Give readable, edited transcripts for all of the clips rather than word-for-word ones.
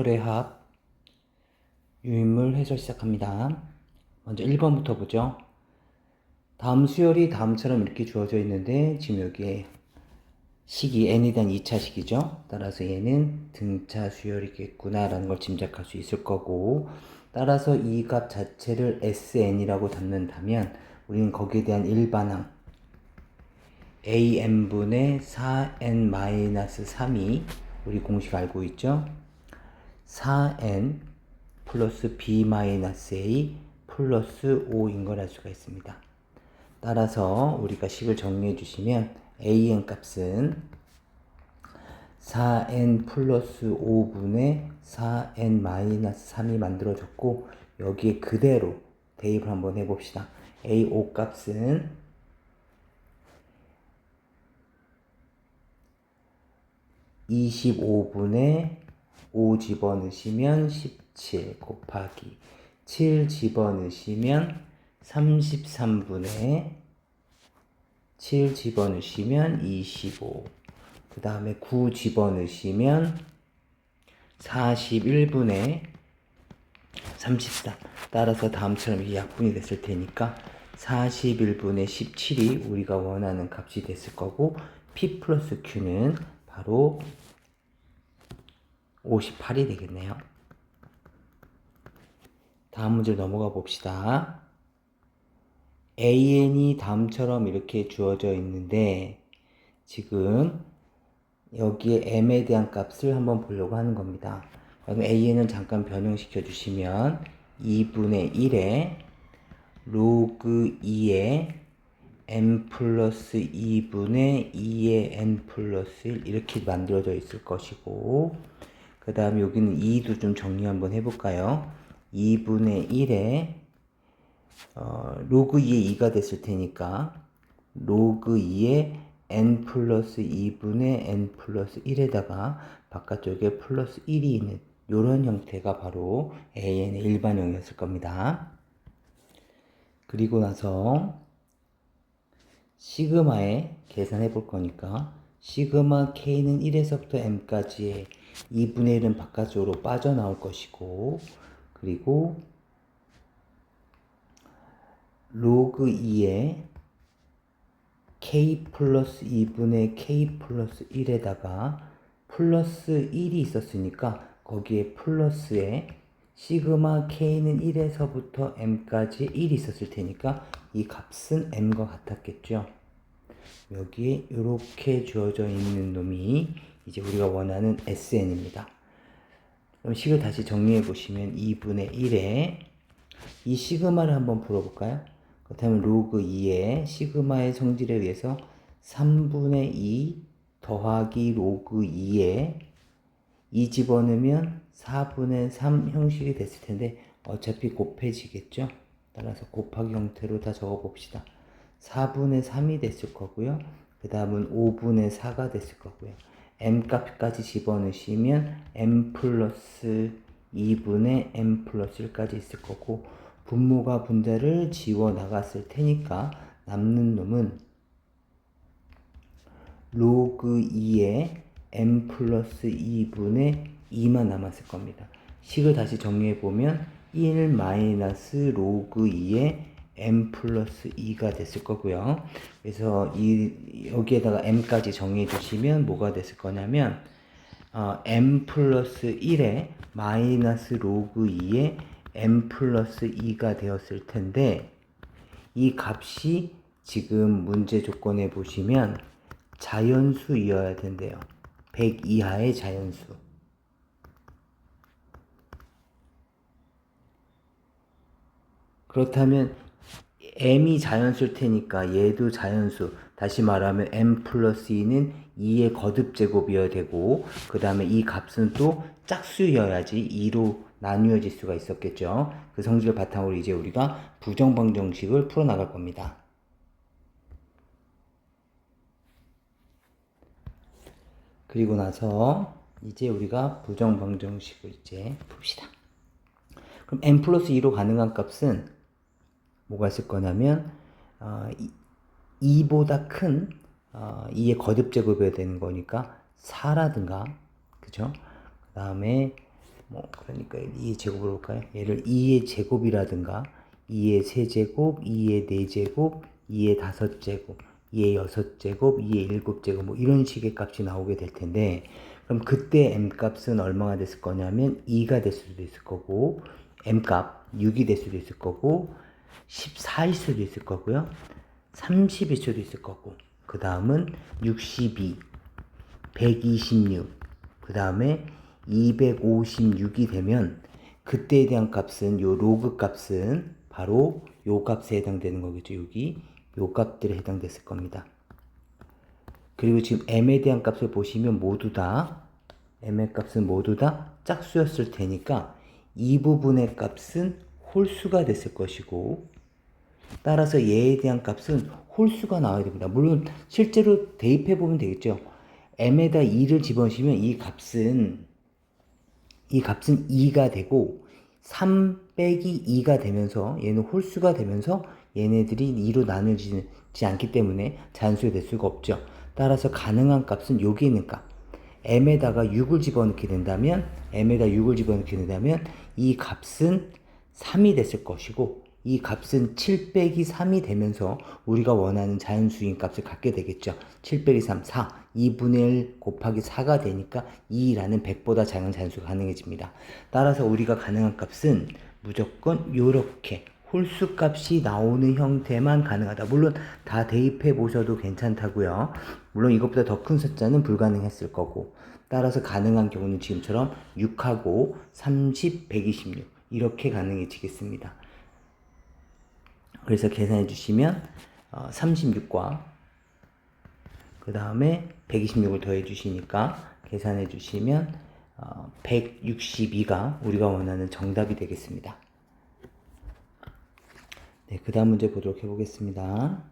수열의 합 유인물 해설 시작합니다. 먼저 1번부터 보죠. 다음 수열이 다음처럼 이렇게 주어져 있는데 지금 여기에 식이 n에 대한 2차 식이죠. 따라서 얘는 등차 수열이겠구나 라는 걸 짐작할 수 있을 거고, 따라서 이 값 자체를 sn이라고 잡는다면 우리는 거기에 대한 일반항 an분의 4n-3이 우리 공식 알고 있죠. 4n 플러스 b-a 플러스 5인 걸 알 수가 있습니다. 따라서 우리가 식을 정리해 주시면 an 값은 4n 플러스 5분의 4n-3이 만들어졌고, 여기에 그대로 대입을 한번 해봅시다. a5 값은 25분의 5 집어넣으시면 17 곱하기 7 집어넣으시면 33분의 7 집어넣으시면 25, 그 다음에 9 집어넣으시면 41분의 34. 따라서 다음처럼 이 약분이 됐을 테니까 41분의 17이 우리가 원하는 값이 됐을 거고, P 플러스 Q는 바로 58이 되겠네요. 다음 문제 넘어가 봅시다. an이 다음처럼 이렇게 주어져 있는데 지금 여기에 m에 대한 값을 한번 보려고 하는 겁니다. 그럼 an은 잠깐 변형시켜 주시면 2분의 1에 로그 2에 n 플러스 2분의 2의 n 플러스 1 이렇게 만들어져 있을 것이고, 그 다음에 여기는 2도 좀 정리 한번 해볼까요? 2분의 1에 로그 2의 2가 됐을 테니까 로그 2의 n 플러스 2분의 n 플러스 1에다가 바깥쪽에 플러스 1이 있는 이런 형태가 바로 an의 일반형이었을 겁니다. 그리고 나서 시그마에 계산해 볼 거니까 시그마 k는 1에서부터 m까지의 2분의 1은 바깥쪽으로 빠져나올 것이고, 그리고 로그 2에 k 플러스 2분의 k 플러스 1에다가 플러스 1이 있었으니까 거기에 플러스에 시그마 k는 1에서부터 m까지 1이 있었을 테니까 이 값은 m과 같았겠죠. 여기에 이렇게 주어져 있는 놈이 이제 우리가 원하는 sn입니다. 그럼 식을 다시 정리해 보시면 2분의 1에 이 시그마를 한번 풀어볼까요? 그렇다면 로그 2의 시그마의 성질에 의해서 3분의 2 더하기 로그 2에 2 집어넣으면 4분의 3 형식이 됐을 텐데 어차피 곱해지겠죠? 따라서 곱하기 형태로 다 적어봅시다. 4분의 3이 됐을 거고요. 그 다음은 5분의 4가 됐을 거고요. m 값까지 집어넣으시면 m 플러스 2분의 m 플러스 1까지 있을 거고, 분모가 분자를 지워 나갔을 테니까 남는 놈은 로그 2의 m 플러스 2분의 2만 남았을 겁니다. 식을 다시 정리해 보면 1 마이너스 로그 2의 m 플러스 2가 됐을 거고요. 그래서 여기에다가 m까지 정리해 주시면 뭐가 됐을 거냐면 m 플러스 1에 마이너스 로그 2의 m 플러스 2가 되었을 텐데, 이 값이 지금 문제 조건에 보시면 자연수이어야 된대요. 100 이하의 자연수. 그렇다면 m이 자연수일 테니까 얘도 자연수. 다시 말하면 m 플러스 2는 2의 거듭제곱이어야 되고, 그 다음에 이 값은 또 짝수여야지 2로 나뉘어질 수가 있었겠죠. 그 성질을 바탕으로 이제 우리가 부정방정식을 풀어나갈 겁니다. 그리고 나서 이제 우리가 부정방정식을 이제 풉시다. 그럼 n 플러스 2로 가능한 값은 뭐가 있을 거냐면 2보다 큰 2의 거듭제곱이어야 되는 거니까 4라든가, 그죠? 그 다음에 그러니까 2의 제곱으로 볼까요? 얘를 2의 제곱이라든가 2의 세제곱, 2의 4제곱, 2의 5제곱, 2의 6제곱, 2의 7제곱 이런 식의 값이 나오게 될 텐데 그럼 그때 m값은 얼마가 됐을 거냐면 2가 될 수도 있을 거고 m값 6이 될 수도 있을 거고 14일 수도 있을 거고요. 30일 수도 있을 거고 그 다음은 62, 126, 그 다음에 256이 되면 그때에 대한 값은 요 로그 값은 바로 요 값에 해당되는 거겠죠. 여기 요 값들에 해당됐을 겁니다. 그리고 지금 m에 대한 값을 보시면 모두 다 m의 값은 모두 다 짝수였을 테니까 이 부분의 값은 홀수가 됐을 것이고 따라서 얘에 대한 값은 홀수가 나와야 됩니다. 물론 실제로 대입해 보면 되겠죠. m에다 2를 집어넣으시면 이 값은 2가 되고 3 빼기 2가 되면서 얘는 홀수가 되면서 얘네들이 2로 나누지 않기 때문에 잔수가 될 수가 없죠. 따라서 가능한 값은 여기 있는 값 m에다가 6을 집어넣게 된다면 이 값은 3이 됐을 것이고 이 값은 7 빼기 3이 되면서 우리가 원하는 자연수인 값을 갖게 되겠죠. 7 빼기 3, 4. 2분의 1 곱하기 4가 되니까 2라는 100보다 작은 자연수가 가능해집니다. 따라서 우리가 가능한 값은 무조건 이렇게 홀수 값이 나오는 형태만 가능하다. 물론 다 대입해 보셔도 괜찮다고요. 물론 이것보다 더 큰 숫자는 불가능했을 거고 따라서 가능한 경우는 지금처럼 6하고 30, 126 이렇게 가능해지겠습니다. 그래서 계산해 주시면 36과 그 다음에 126을 더해 주시니까 계산해 주시면 162가 우리가 원하는 정답이 되겠습니다. 네, 그 다음 문제 보도록 해보겠습니다.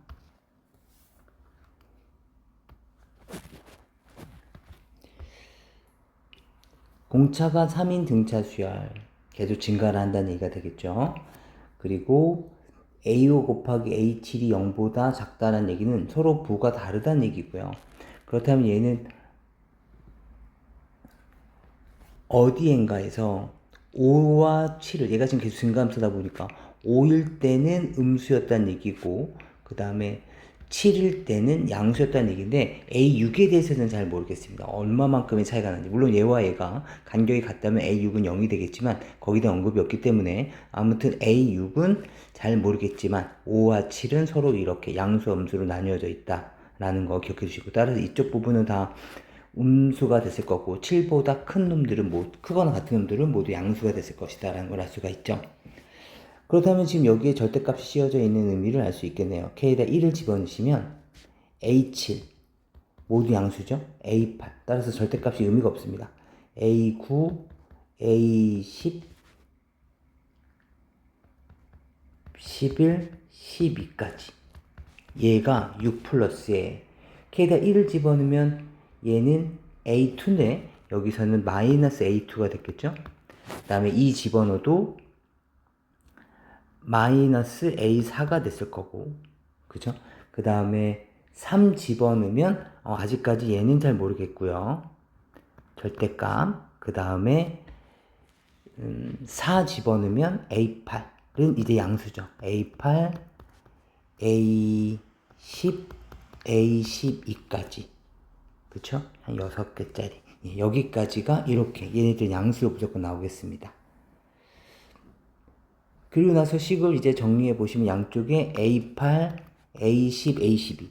공차가 3인 등차 수열 계속 증가를 한다는 얘기가 되겠죠. 그리고 A5 곱하기 A7이 0보다 작다는 얘기는 서로 부가 다르다는 얘기고요. 그렇다면 얘는 어디엔가에서 5와 7을 얘가 지금 계속 증가함수다 보니까 5일 때는 음수였다는 얘기고 그 다음에 7일 때는 양수였다는 얘기인데 A6에 대해서는 잘 모르겠습니다. 얼마만큼의 차이가 나는지. 물론 얘와 얘가 간격이 같다면 A6은 0이 되겠지만 거기다 언급이 없기 때문에 아무튼 A6은 잘 모르겠지만 5와 7은 서로 이렇게 양수, 음수로 나뉘어져 있다라는 거 기억해 주시고 따라서 이쪽 부분은 다 음수가 됐을 거고 7보다 큰 놈들은 크거나 같은 놈들은 모두 양수가 됐을 것이다 라는 걸 알 수가 있죠. 그렇다면 지금 여기에 절대값이 씌워져 있는 의미를 알 수 있겠네요. K에다 1을 집어넣으시면 A7 모두 양수죠. A8 따라서 절대값이 의미가 없습니다. A9, A10, 11, 12까지 얘가 6 플러스에 K에다 1을 집어넣으면 얘는 A2인데 여기서는 마이너스 A2가 됐겠죠. 그 다음에 2 집어넣어도 마이너스 A4가 됐을 거고 그죠? 그 다음에 3 집어넣으면 아직까지 얘는 잘 모르겠고요. 절대값 그 다음에 4 집어넣으면 A8은 이제 양수죠. A8, A10, A12까지 그쵸? 한 6개짜리 여기까지가 이렇게 얘네들 양수로 무조건 나오겠습니다. 그리고 나서 식을 이제 정리해 보시면 양쪽에 A8, A10, A12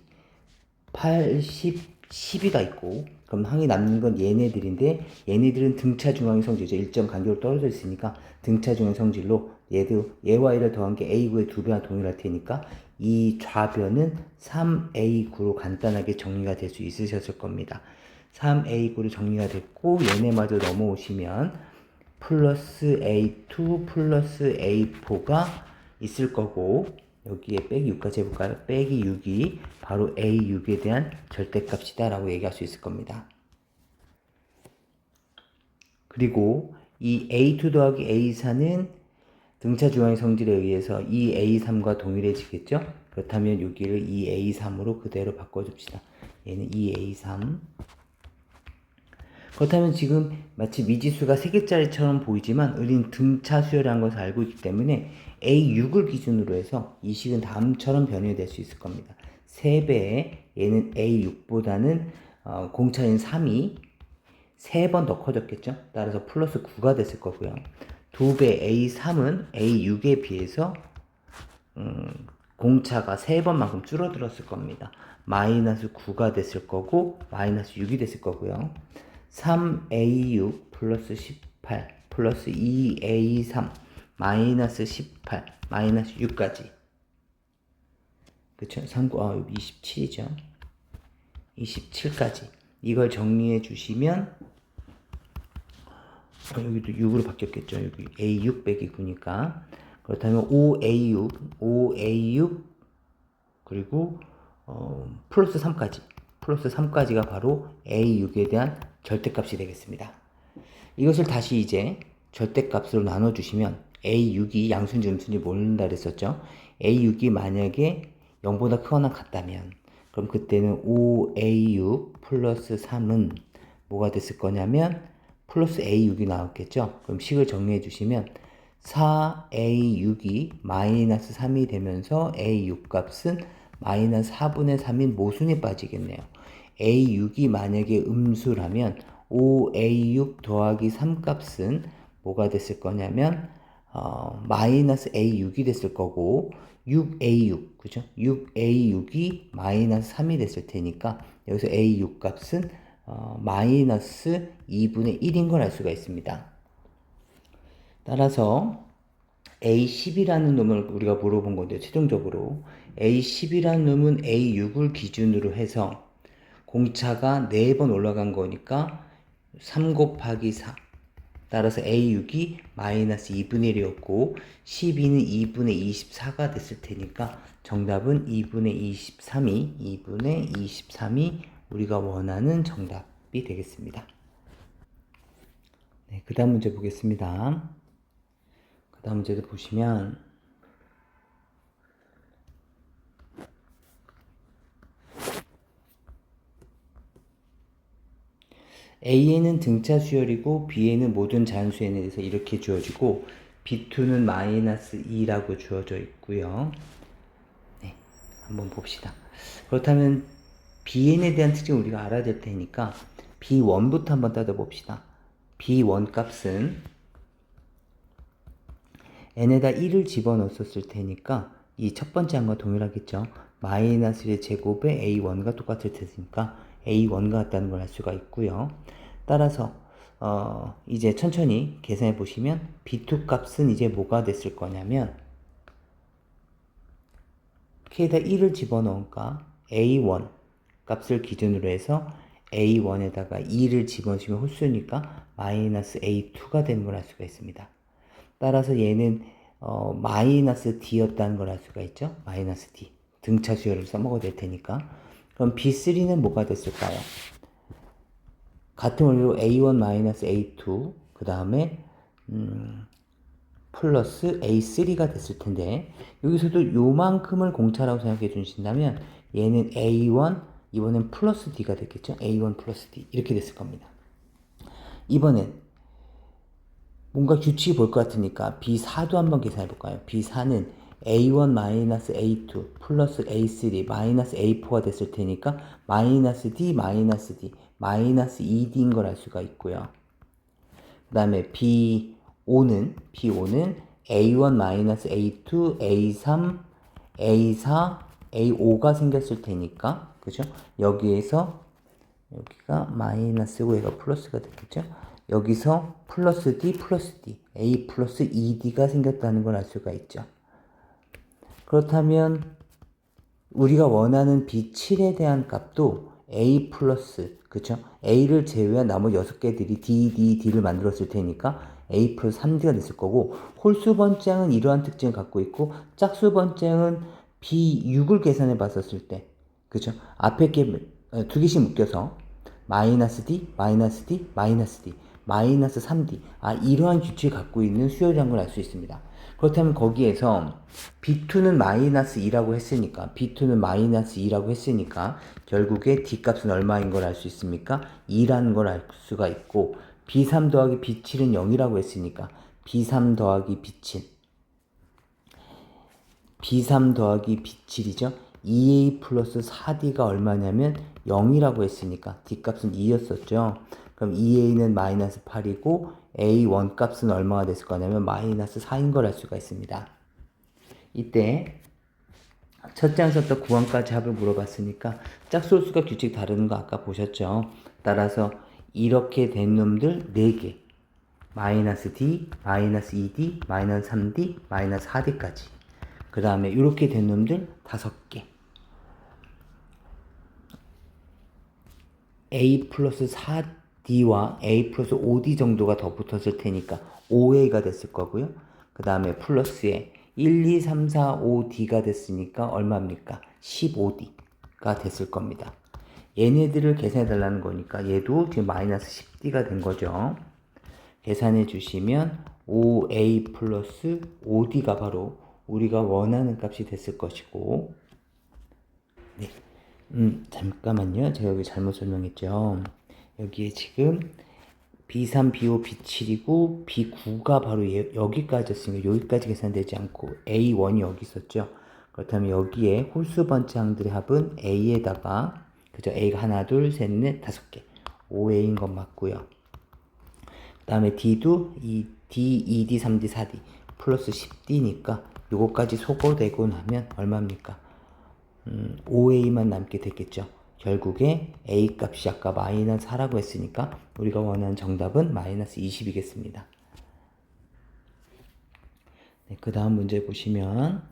80, 12가 있고 그럼 항이 남는 건 얘네들인데 얘네들은 등차 중앙의 성질이죠. 일정 간격으로 떨어져 있으니까 등차 중앙의 성질로 얘와 얘를 더한 게 A9의 2배와 동일할 테니까 이 좌변은 3A9로 간단하게 정리가 될 수 있으셨을 겁니다. 3A9로 정리가 됐고 얘네마저 넘어오시면 플러스 A2 플러스 A4가 있을 거고 여기에 빼기 6까지 해볼까요? 빼기 6이 바로 A6에 대한 절대값이다 라고 얘기할 수 있을 겁니다. 그리고 이 A2 더하기 A4는 등차 중앙의 성질에 의해서 이 A3과 동일해지겠죠? 그렇다면 여기를 이 A3으로 그대로 바꿔줍시다. 얘는 이 A3 그렇다면 지금 마치 미지수가 3개짜리처럼 보이지만 우리는 등차 수열이라는 것을 알고 있기 때문에 A6을 기준으로 해서 이 식은 다음처럼 변형될 수 있을 겁니다. 3배에 얘는 A6보다는 공차인 3이 3번 더 커졌겠죠? 따라서 플러스 9가 됐을 거고요. 2배 A3은 A6에 비해서 공차가 3번만큼 줄어들었을 겁니다. 마이너스 9가 됐을 거고 마이너스 6이 됐을 거고요. 3A6 플러스 18 플러스 2A3 마이너스 18 마이너스 6까지 그쵸? 27이죠. 27까지 이걸 정리해 주시면 여기도 6으로 바뀌었겠죠. 여기 A6 빼기 9니까 그렇다면 5A6 그리고 플러스 3까지가 바로 A6에 대한 절대값이 되겠습니다. 이것을 다시 이제 절대값으로 나눠주시면 A6이 양수인지 음수인지 모른다 그랬었죠. A6이 만약에 0보다 크거나 같다면 그럼 그때는 5A6 플러스 3은 뭐가 됐을 거냐면 플러스 A6이 나왔겠죠. 그럼 식을 정리해 주시면 4A6이 마이너스 3이 되면서 A6 값은 마이너스 4분의 3인 모순에 빠지겠네요. A6이 만약에 음수라면 5A6 더하기 3 값은 뭐가 됐을 거냐면 마이너스 A6이 됐을 거고 6A6 그죠? 6A6이 마이너스 3이 됐을 테니까 여기서 A6 값은 마이너스 2분의 1인 걸 알 수가 있습니다. 따라서 A10이라는 놈을 우리가 물어본 건데 최종적으로 A10이라는 놈은 A6을 기준으로 해서 공차가 4번 올라간 거니까 3 곱하기 4 따라서 A6이 마이너스 2분의 1이었고 12는 2분의 24가 됐을 테니까 정답은 2분의 23이 우리가 원하는 정답이 되겠습니다. 네, 그 다음 문제 보겠습니다. 그 다음 문제도 보시면 A에는 등차 수열이고 B에는 모든 자연수에 대해서 이렇게 주어지고 B2는 마이너스 2라고 주어져 있고요. 네, 한번 봅시다. 그렇다면 Bn에 대한 특징을 우리가 알아야 될 테니까 B1부터 한번 따져봅시다. B1 값은 n에다 1을 집어넣었을 테니까 이 첫 번째 항과 동일하겠죠. 마이너스 1의 제곱에 A1과 똑같을 테니까 A1과 같다는 걸 알 수가 있고요. 따라서 이제 천천히 계산해 보시면 B2 값은 이제 뭐가 됐을 거냐면 K에다 1을 집어넣으니까 A1 값을 기준으로 해서 A1에다가 2를 집어넣으시면 홀수니까 마이너스 A2가 되는 걸 알 수가 있습니다. 따라서 얘는 마이너스 D였다는 걸 알 수가 있죠. 마이너스 D. 등차 수열을 써먹어야 될 테니까. 그럼 B3는 뭐가 됐을까요? 같은 원리로 A1 마이너스 A2 그 다음에 플러스 A3가 됐을 텐데 여기서도 요만큼을 공차라고 생각해 주신다면 얘는 A1 이번엔 플러스 D가 됐겠죠. A1 플러스 D 이렇게 됐을 겁니다. 이번엔 뭔가 규칙이 볼 것 같으니까 B4도 한번 계산해 볼까요? B4는 A1 마이너스 A2 플러스 A3 마이너스 A4가 됐을 테니까 마이너스 D 마이너스 D 마이너스 2D인 걸 알 수가 있고요. 그 다음에 B5는 A1 마이너스 A2 A3 A4 A5가 생겼을 테니까 그죠? 여기에서 여기가 마이너스고 얘가 플러스가 되겠죠? 여기서 플러스 D 플러스 D A 플러스 2D가 생겼다는 걸 알 수가 있죠. 그렇다면 우리가 원하는 B7에 대한 값도 A 플러스 그쵸? A를 제외한 나머지 6개들이 D를 만들었을 테니까 A 플러스 3D가 됐을 거고 홀수 번째는 이러한 특징을 갖고 있고 짝수 번째는 B6을 계산해 봤었을 때 그쵸? 앞에 게 두 개씩 묶여서 마이너스 D, 마이너스 D, 마이너스 D 마이너스 3D. 이러한 규칙을 갖고 있는 수열이라는 걸 알 수 있습니다. 그렇다면 거기에서 B2는 마이너스 2라고 했으니까, B2는 마이너스 2라고 했으니까, 결국에 D값은 얼마인 걸 알 수 있습니까? 2라는 걸 알 수가 있고, B3 더하기 B7은 0이라고 했으니까, B3 더하기 B7. B3 더하기 B7이죠. 2A 플러스 4D가 얼마냐면 0이라고 했으니까 D값은 2였었죠. 그럼 2A는 마이너스 8이고 A1 값은 얼마가 됐을 거냐면 마이너스 4인 걸 알 수가 있습니다. 이때 첫 장에서부터 구항까지 합을 물어봤으니까 짝소수가 규칙 다르는 거 아까 보셨죠. 따라서 이렇게 된 놈들 4개, 마이너스 D, 마이너스 2D, 마이너스 3D, 마이너스 4D까지. 그 다음에 이렇게 된 놈들 5개. A 플러스 4D와 A 플러스 5D 정도가 더 붙었을 테니까 5A가 됐을 거고요. 그 다음에 플러스에 1, 2, 3, 4, 5D가 됐으니까 얼마입니까? 15D가 됐을 겁니다. 얘네들을 계산해 달라는 거니까 얘도 지금 마이너스 10D가 된 거죠. 계산해 주시면 5A 플러스 5D가 바로 우리가 원하는 값이 됐을 것이고, 네. 잠깐만요. 제가 여기 잘못 설명했죠. 여기에 지금 B3, B5, B7이고 B9가 바로 여기까지였으니까 여기까지 계산되지 않고 A1이 여기 있었죠. 그렇다면 여기에 홀수 번째 항들의 합은 A에다가 그죠? A가 하나, 둘, 셋, 넷, 5개. 5A인 건 맞고요. 그 다음에 D도 D, 2D, 3D, 4D 플러스 10D니까 요거까지 소거되고 나면 얼마입니까? 5A만 남게 됐겠죠. 결국에 A 값이 아까 마이너스 4라고 했으니까 우리가 원하는 정답은 마이너스 20이겠습니다. 네, 그 다음 문제 보시면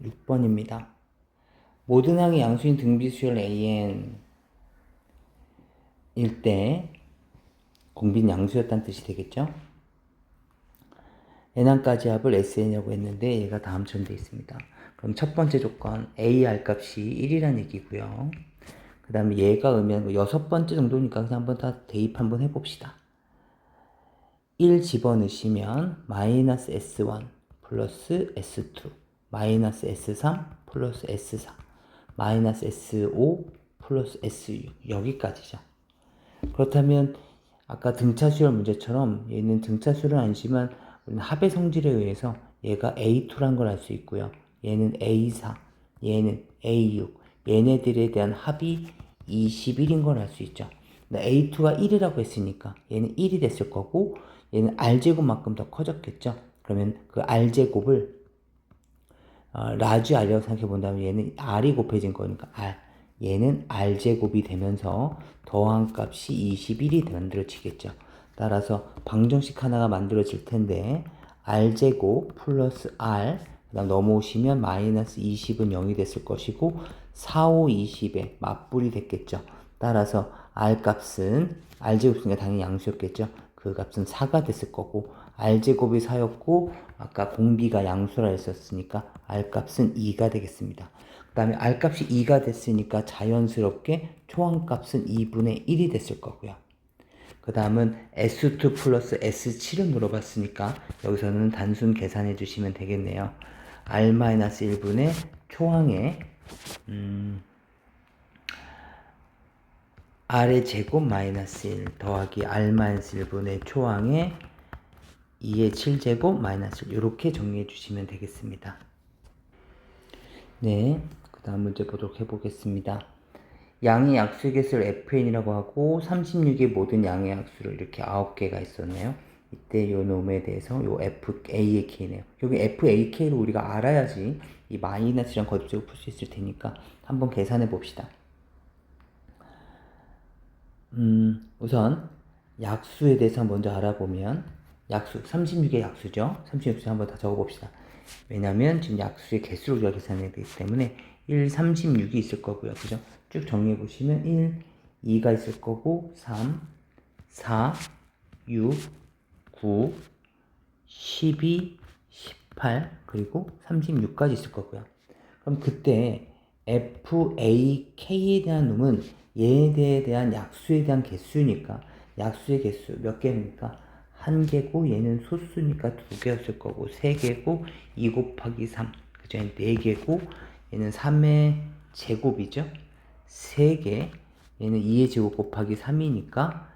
6번입니다. 모든 항의 양수인 등비수열 AN 일 때 공빈 양수였다는 뜻이 되겠죠. n항까지 합을 SN이라고 했는데 얘가 다음처럼 되어 있습니다. 그럼 첫 번째 조건 AR 값이 1이라는 얘기고요. 그 다음에 얘가 의미하는 거 6번째 정도니까 그냥 한번 다 대입 한번 해봅시다. 1 집어넣으시면 마이너스 S1 플러스 S2 마이너스 S3 플러스 S4 마이너스 S5 플러스 S6 여기까지죠. 그렇다면 아까 등차수열 문제처럼 얘는 등차수열은 아니지만 우리는 합의 성질에 의해서 얘가 A2란 걸 알 수 있고요. 얘는 A4, 얘는 A6 얘네들에 대한 합이 21인 걸 알 수 있죠. A2가 1이라고 했으니까 얘는 1이 됐을 거고 얘는 R제곱만큼 더 커졌겠죠. 그러면 그 R제곱을 라지 R이라고 생각해 본다면 얘는 R이 곱해진 거니까 R. 얘는 R제곱이 되면서 더한 값이 21이 만들어지겠죠. 따라서 방정식 하나가 만들어질 텐데 R제곱 플러스 R 그 다음 넘어오시면 마이너스 20은 0이 됐을 것이고 4, 5, 20에 맞불이 됐겠죠. 따라서 R값은 R제곱이니까 당연히 양수였겠죠. 그 값은 4가 됐을 거고 R제곱이 4였고 아까 공비가 양수라 했었으니까 R값은 2가 되겠습니다. 그 다음에 R값이 2가 됐으니까 자연스럽게 초항값은 2분의 1이 됐을 거고요. 그 다음은 S2 플러스 S7을 물어봤으니까 여기서는 단순 계산해 주시면 되겠네요. R-1분의 초항의 R의 제곱 마이너스 1 더하기 R-1분의 초항의 2의 7제곱 마이너스 1 이렇게 정리해 주시면 되겠습니다. 네, 그 다음 문제 보도록 해보겠습니다. 양의 약수의 개수를 FN이라고 하고 36의 모든 양의 약수를 이렇게 9개가 있었네요. 이때 요 놈에 대해서 요 FA의 K네요. 여기 FAK를 우리가 알아야지 이 마이너스랑 거듭적을 풀 수 있을 테니까 한번 계산해 봅시다. 우선 약수에 대해서 먼저 알아보면 약수 36의 약수죠. 36수 한번 다 적어봅시다. 왜냐면 지금 약수의 개수를 우리가 계산해야 되기 때문에 1, 36이 있을 거고요. 그죠? 쭉 정리해 보시면 1, 2가 있을 거고 3, 4, 6, 9, 12, 18, 그리고 36까지 있을 거고요. 그럼 그때 FAK에 대한 놈은 얘에 대한 약수에 대한 개수니까 약수의 개수 몇 개입니까? 한 개고 얘는 소수니까 두 개였을 거고 세 개고 2 곱하기 3 그죠? 네 개고 얘는 3의 제곱이죠? 세 개 얘는 2의 제곱 곱하기 3이니까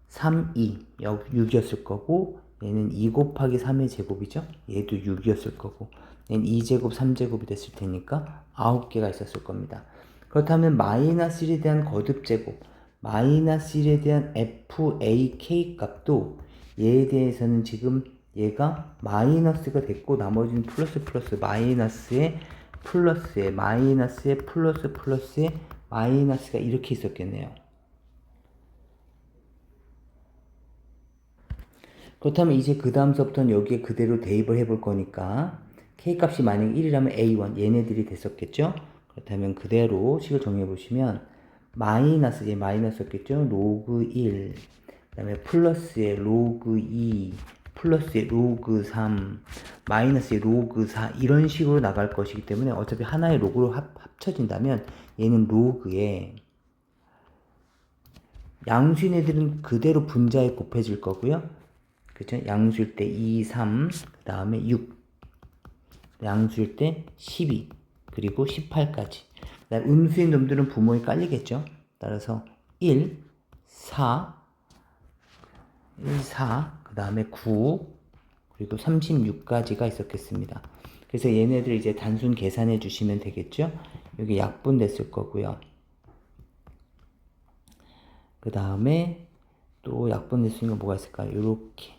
3, 2 6이었을 거고 얘는 2 곱하기 3의 제곱이죠? 얘도 6이었을 거고 얘는 2제곱 3제곱이 됐을 테니까 9개가 있었을 겁니다. 그렇다면 마이너스 1에 대한 거듭제곱 마이너스 1에 대한 FAK 값도 얘에 대해서는 지금 얘가 마이너스가 됐고 나머지는 플러스 플러스 마이너스에 플러스에 마이너스에 플러스 플러스에 마이너스가 이렇게 있었겠네요. 그렇다면 이제 그 다음서부터는 여기에 그대로 대입을 해볼 거니까 K값이 만약 1이라면 A1 얘네들이 됐었겠죠? 그렇다면 그대로 식을 정리해 보시면 마이너스 얘 마이너스였겠죠? 로그 1 그 다음에 플러스에 로그 2 플러스에 로그 3 마이너스에 로그 4 이런 식으로 나갈 것이기 때문에 어차피 하나의 로그로 합쳐진다면 얘는 로그에 양수인 애들은 그대로 분자에 곱해질 거고요. 그죠? 양수일 때 2, 3, 그 다음에 6. 양수일 때 12, 그리고 18까지. 음수인 놈들은 부모에 깔리겠죠? 따라서 1, 4, 그 다음에 9, 그리고 36까지가 있었겠습니다. 그래서 얘네들 이제 단순 계산해 주시면 되겠죠? 여기 약분 됐을 거고요. 그 다음에 또 약분 될 수 있는 거 뭐가 있을까요? 이렇게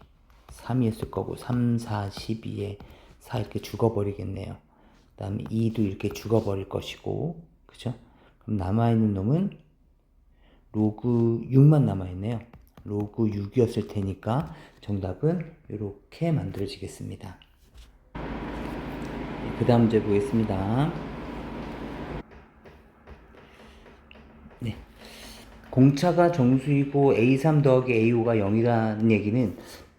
3이었을 거고 3, 4, 12에 4 이렇게 죽어버리겠네요. 그 다음에 2도 이렇게 죽어버릴 것이고 그죠? 그럼 남아있는 놈은 로그 6만 남아있네요. 로그 6이었을 테니까 정답은 이렇게 만들어지겠습니다. 그 다음 문제 보겠습니다. 네. 공차가 정수이고 A3 더하기 A5가 0이라는 얘기는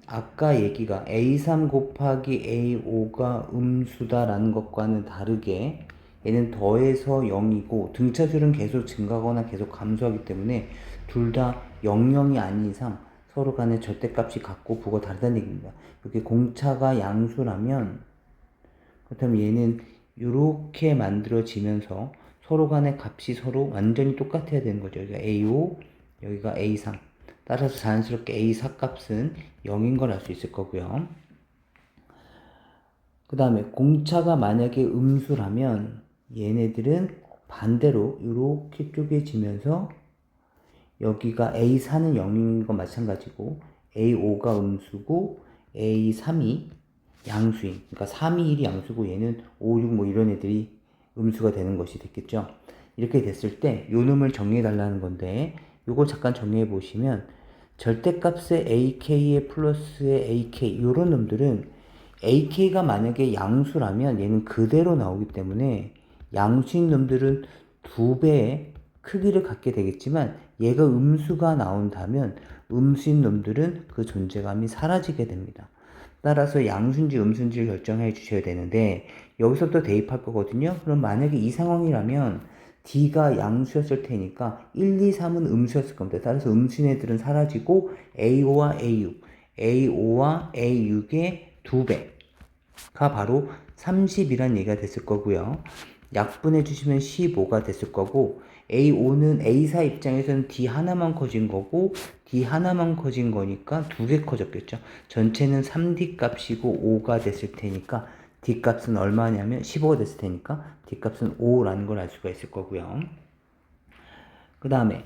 아까 얘기가 A3 곱하기 A5가 음수다라는 것과는 다르게 얘는 더해서 0이고 등차수는 계속 증가하거나 계속 감소하기 때문에 둘 다 00이 아닌 이상 서로 간의 절대값이 같고 부가 다르다는 얘기입니다. 이렇게 공차가 양수라면 그렇다면 얘는 이렇게 만들어지면서 서로 간의 값이 서로 완전히 똑같아야 되는 거죠. 여기가 A5, 여기가 A3. 따라서 자연스럽게 A4 값은 0인 걸 알 수 있을 거고요. 그 다음에 공차가 만약에 음수라면 얘네들은 반대로 이렇게 쪼개지면서 여기가 A4는 0인 건 마찬가지고 A5가 음수고 A3이 양수인 그러니까 3, 2, 1이 양수고 얘는 5, 6 뭐 이런 애들이 음수가 되는 것이 됐겠죠. 이렇게 됐을 때 요 놈을 정리해 달라는 건데 요거 잠깐 정리해 보시면 절대값의 AK에 플러스의 AK 요런 놈들은 AK가 만약에 양수라면 얘는 그대로 나오기 때문에 양수인 놈들은 2배의 크기를 갖게 되겠지만 얘가 음수가 나온다면 음수인 놈들은 그 존재감이 사라지게 됩니다. 따라서 양수인지 음수인지를 결정해 주셔야 되는데 여기서부터 대입할 거거든요. 그럼 만약에 이 상황이라면 D가 양수였을 테니까 1, 2, 3은 음수였을 겁니다. 따라서 음수인 애들은 사라지고 A5와 A6, A5와 A6의 2배가 바로 30이란 얘기가 됐을 거고요. 약분해 주시면 15가 됐을 거고 A5는 A4 입장에서는 D 하나만 커진 거고 D 하나만 커진 거니까 2개 커졌겠죠. 전체는 3D 값이고 5가 됐을 테니까 D 값은 얼마냐면 15가 됐을 테니까 D 값은 5라는 걸 알 수가 있을 거고요. 그 다음에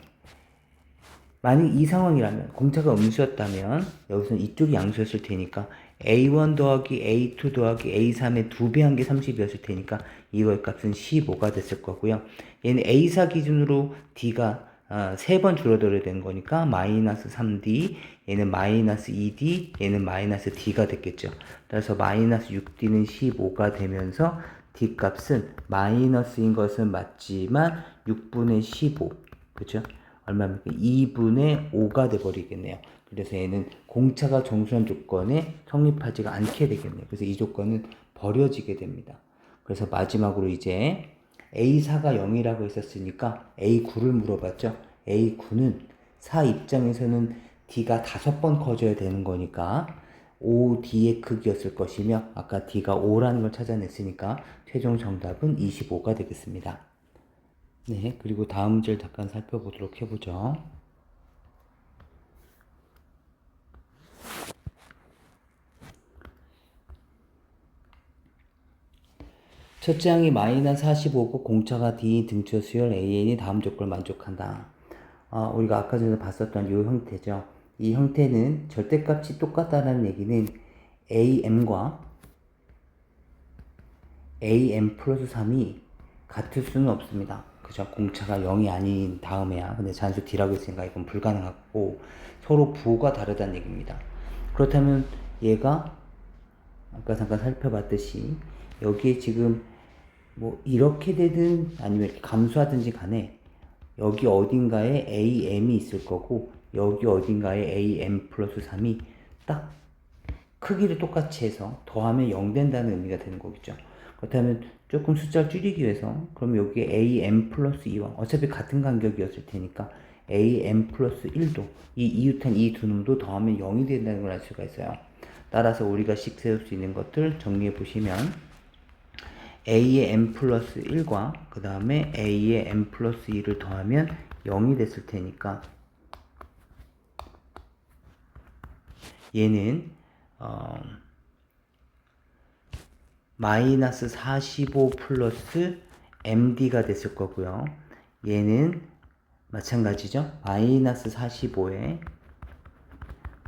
만약 이 상황이라면 공차가 음수였다면 여기서는 이쪽이 양수였을 테니까 A1 더하기 A2 더하기 A3의 2배 한 게 30이었을 테니까 이거의 값은 15가 됐을 거고요. 얘는 A4 기준으로 D가 3번 줄어들어야 되는 거니까 마이너스 3D, 얘는 마이너스 2D, 얘는 마이너스 D가 됐겠죠. 따라서 마이너스 6D는 15가 되면서 D 값은 마이너스인 것은 맞지만 6분의 15, 그죠? 얼마입니까? 2분의 5가 돼버리겠네요. 그래서 얘는 공차가 정수한 조건에 성립하지가 않게 되겠네요. 그래서 이 조건은 버려지게 됩니다. 그래서 마지막으로 이제 A4가 0이라고 했었으니까 A9를 물어봤죠. A9는 4 입장에서는 D가 5번 커져야 되는 거니까 5D의 크기였을 것이며 아까 D가 5라는 걸 찾아냈으니까 최종 정답은 25가 되겠습니다. 네, 그리고 다음 문제를 잠깐 살펴보도록 해보죠. 첫째 항이 마이너스 45고 공차가 D 등차 수열 AN이 다음 조건을 만족한다. 우리가 아까 전에 봤었던 이 형태죠. 이 형태는 절대값이 똑같다는 얘기는 AM과 AM 플러스 3이 같을 수는 없습니다. 그죠? 공차가 0이 아닌 다음에야. 근데 잔수 D라고 했으니까 이건 불가능하고 서로 부호가 다르다는 얘기입니다. 그렇다면 얘가 아까 잠깐 살펴봤듯이 여기에 지금 뭐 이렇게 되든 아니면 이렇게 감소하든지 간에 여기 어딘가에 AM이 있을 거고 여기 어딘가에 AM 플러스 3이 딱 크기를 똑같이 해서 더하면 0 된다는 의미가 되는 거겠죠. 그렇다면 조금 숫자를 줄이기 위해서 그럼 여기에 AM 플러스 2와 어차피 같은 간격이었을 테니까 AM 플러스 1도 이 이웃한 이 두 놈도 더하면 0이 된다는 걸 알 수가 있어요. 따라서 우리가 식 세울 수 있는 것들 정리해 보시면 A의 M 플러스 1과 그 다음에 A의 M 플러스 2를 더하면 0이 됐을 테니까 얘는 마이너스 45 플러스 MD가 됐을 거고요. 얘는 마찬가지죠. 마이너스 45에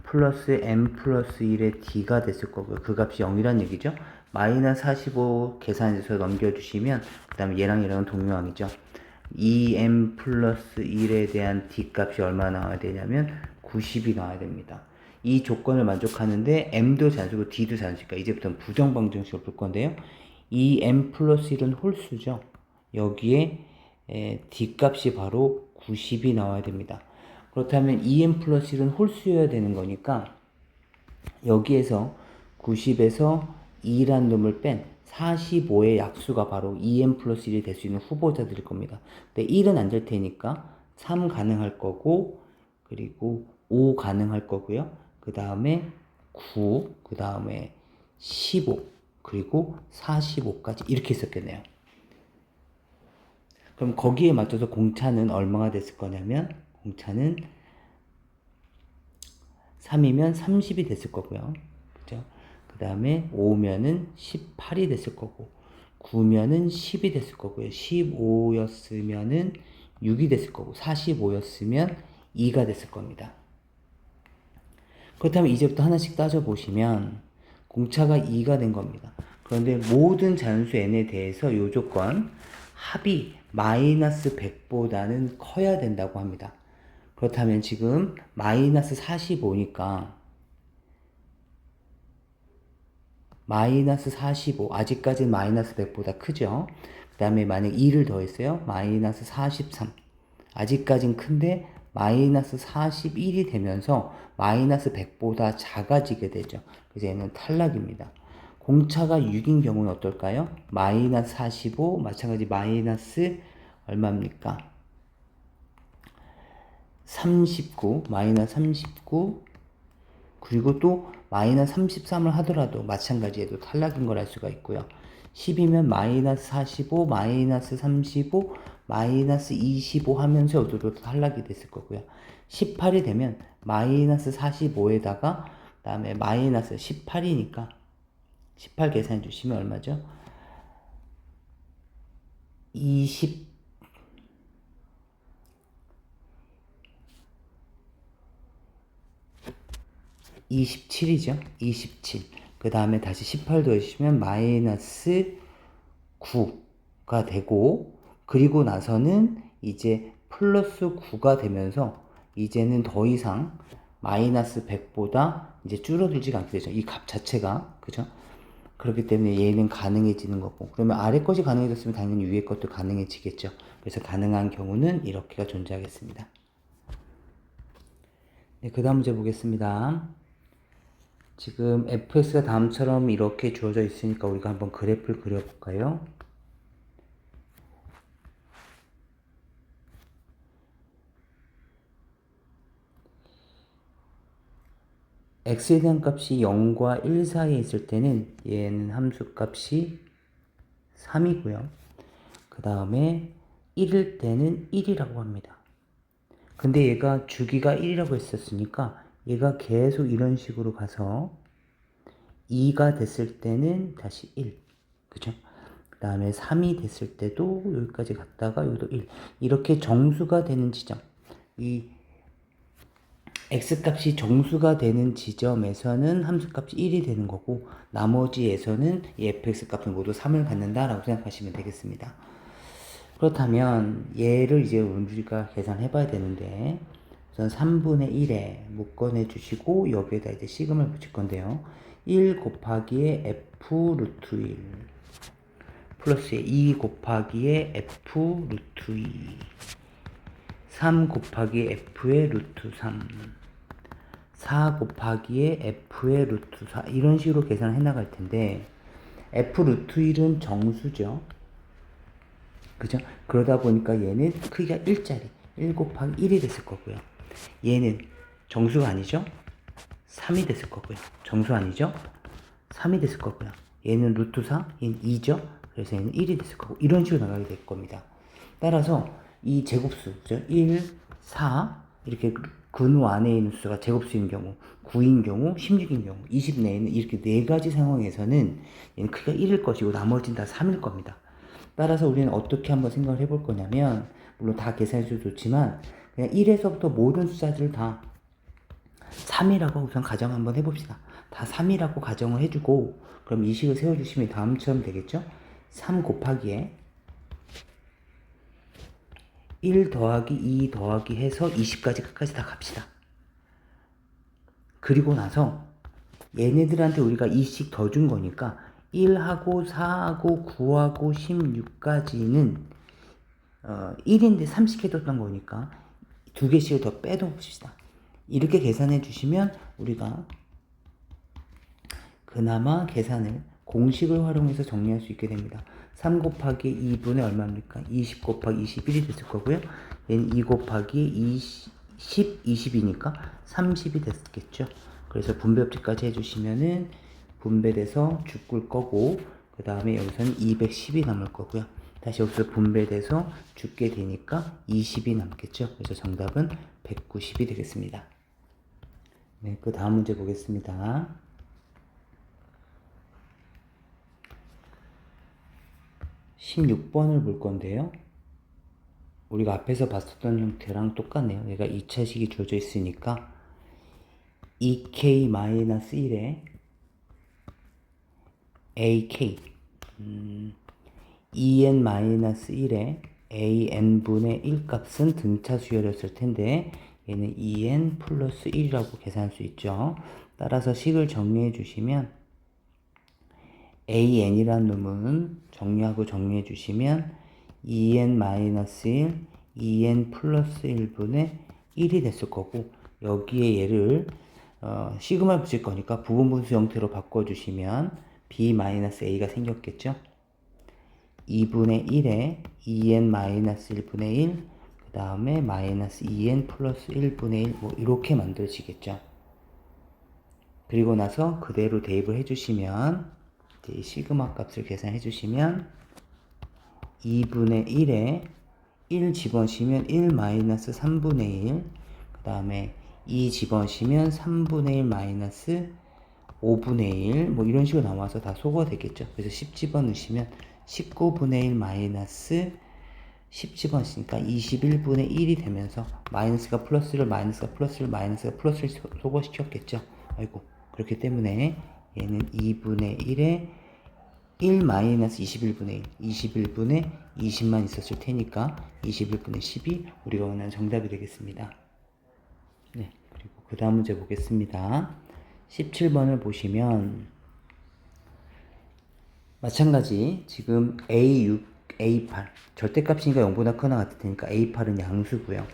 플러스 M 플러스 1의 D가 됐을 거고요. 그 값이 0이란 얘기죠. 마이너스 45 계산해서 넘겨주시면 그 다음에 얘랑 얘랑은 동요항이죠. 2M 플러스 1에 대한 D 값이 얼마나 나와야 되냐면 90이 나와야 됩니다. 이 조건을 만족하는데 M도 잔수고 D도 잔수니까 이제부터는 부정방정식을 풀 건데요. 이 M 플러스 1은 홀수죠. 여기에 D 값이 바로 90이 나와야 됩니다. 그렇다면 2M 플러스 1은 홀수여야 되는 거니까 여기에서 90에서 2란 놈을 뺀 45의 약수가 바로 2M 플러스 1이 될 수 있는 후보자들일 겁니다. 근데 1은 안 될 테니까 3 가능할 거고 그리고 5 가능할 거고요. 그 다음에 9, 그 다음에 15, 그리고 45까지 이렇게 있었겠네요. 그럼 거기에 맞춰서 공차는 얼마가 됐을 거냐면 공차는 3이면 30이 됐을 거고요. 그죠? 그 다음에 5면은 18이 됐을 거고 9면은 10이 됐을 거고요. 15였으면은 6이 됐을 거고 45였으면 2가 됐을 겁니다. 그렇다면 이제부터 하나씩 따져보시면 공차가 2가 된 겁니다. 그런데 모든 자연수 n에 대해서 이 조건 합이 마이너스 100보다는 커야 된다고 합니다. 그렇다면 지금 마이너스 45니까 마이너스 45 아직까지는 마이너스 100보다 크죠. 그 다음에 만약 2를 더했어요. 마이너스 43 아직까진 큰데 마이너스 41이 되면서 마이너스 100보다 작아지게 되죠. 그래서 얘는 탈락입니다. 공차가 6인 경우는 어떨까요? 마이너스 45 마찬가지 마이너스 얼마입니까? 39 마이너스 39 그리고 또 마이너스 33을 하더라도 마찬가지에도 탈락인 걸 알 수가 있고요. 10이면 마이너스 45 마이너스 35 마이너스 25 하면서 여기도 탈락이 됐을 거고요. 18이 되면 마이너스 45에다가 그 다음에 마이너스 18이니까 18 계산해 주시면 얼마죠? 27이죠. 27. 그 다음에 다시 18 더해주시면 마이너스 9가 되고 그리고 나서는 이제 플러스 9가 되면서 이제는 더 이상 마이너스 100보다 이제 줄어들지가 않게 되죠. 이 값 자체가. 그죠? 그렇기 때문에 얘는 가능해지는 거고 그러면 아래 것이 가능해졌으면 당연히 위에 것도 가능해지겠죠. 그래서 가능한 경우는 이렇게가 존재하겠습니다. 네, 그 다음 문제 보겠습니다. 지금 fx가 다음처럼 이렇게 주어져 있으니까 우리가 한번 그래프를 그려볼까요? x에 대한 값이 0과 1 사이에 있을 때는 얘는 함수 값이 3이고요. 그 다음에 1일 때는 1이라고 합니다. 근데 얘가 주기가 1이라고 했었으니까 얘가 계속 이런 식으로 가서 2가 됐을 때는 다시 1. 그죠? 그 다음에 3이 됐을 때도 여기까지 갔다가 여기도 1. 이렇게 정수가 되는 지점. 이 x값이 정수가 되는 지점에서는 함수값이 1이 되는 거고 나머지에서는 이 fx값은 모두 3을 갖는다라고 생각하시면 되겠습니다. 그렇다면 얘를 이제 우리가 계산해 봐야 되는데 우선 3분의 1에 묶어내 주시고 여기에다 이제 시금을 붙일 건데요. 1 곱하기에 f 루트 1 플러스 2 곱하기에 f 루트 2 3 곱하기 f의 루트 3 4 곱하기에 f의 루트 4 이런 식으로 계산을 해나갈 텐데 f 루트 1은 정수죠. 그죠? 그러다 보니까 얘는 크기가 1짜리 1 곱하기 1이 됐을 거고요. 얘는 정수가 아니죠? 3이 됐을 거고요. 정수 아니죠? 3이 됐을 거고요. 얘는 루트 4, 얘는 2죠? 그래서 얘는 1이 됐을 거고 이런 식으로 나가게 될 겁니다. 따라서 이 제곱수, 그죠? 1, 4 이렇게 근호 안에 있는 수가 제곱수인 경우 9인 경우, 16인 경우, 20 내에는 이렇게 네 가지 상황에서는 얘는 크기가 1일 것이고 나머지는 다 3일 겁니다. 따라서 우리는 어떻게 한번 생각을 해볼 거냐면 물론 다 계산해도 좋지만 그냥 1에서부터 모든 숫자들을 다 3이라고 우선 가정 한번 해봅시다. 다 3이라고 가정을 해주고 그럼 이 식을 세워주시면 다음처럼 되겠죠? 3 곱하기에 1 더하기 2 더하기 해서 20까지 끝까지 다 갑시다. 그리고 나서 얘네들한테 우리가 2씩 더 준 거니까 1하고 4하고 9하고 16까지는 1인데 3씩 해뒀던 거니까 두 개씩을 더 빼놓읍시다. 이렇게 계산해 주시면 우리가 그나마 계산을 공식을 활용해서 정리할 수 있게 됩니다. 3 곱하기 2분의 얼마입니까? 20 곱하기 21이 됐을 거고요. 얘는 2 곱하기 20, 20이니까 30이 됐겠죠. 그래서 분배법칙까지 해주시면은 분배돼서 죽을 거고 그 다음에 여기서는 210이 남을 거고요. 다시 여기서 분배돼서 죽게 되니까 20이 남겠죠. 그래서 정답은 190이 되겠습니다. 네, 그 다음 문제 보겠습니다. 16번을 볼 건데요. 우리가 앞에서 봤었던 형태랑 똑같네요. 얘가 2차식이 주어져 있으니까 2k-1에 ak 2n-1에 an분의 1 값은 등차 수열이었을 텐데 얘는 2n 플러스 1이라고 계산할 수 있죠. 따라서 식을 정리해 주시면 an이라는 놈은 정리하고 정리해 주시면 2n-1, 2n 플러스 1분의 1이 됐을 거고 여기에 얘를 시그마 붙일 거니까 부분분수 형태로 바꿔주시면 b-a가 생겼겠죠. 2분의 1에 2n-1분의 1, 그 다음에 마이너스 2n 플러스 1분의 1, 뭐 이렇게 만들어지겠죠. 그리고 나서 그대로 대입을 해주시면 이 시그마 값을 계산해 주시면 2분의 1에 1 집어넣으시면 1 마이너스 3분의 1, 그 다음에 2 집어넣으시면 3분의 1 마이너스 5분의 1, 뭐 이런 식으로 나와서 다 소거가 되겠죠. 그래서 10 집어넣으시면 19분의 1 마이너스 10 집어넣으시니까 21분의 1이 되면서 마이너스가 플러스를 마이너스가 플러스를 마이너스가 플러스를 소거시켰겠죠. 아이고, 그렇기 때문에 얘는 2분의 1에 1 마이너스 21분의 1, 21분의 20만 있었을 테니까 21분의 10이 우리가 원하는 정답이 되겠습니다. 네, 그리고 그 다음 문제 보겠습니다. 17번을 보시면 마찬가지 지금 A6, A8 절대값이니까 0보다 크거나 같을 테니까 A8은 양수고요.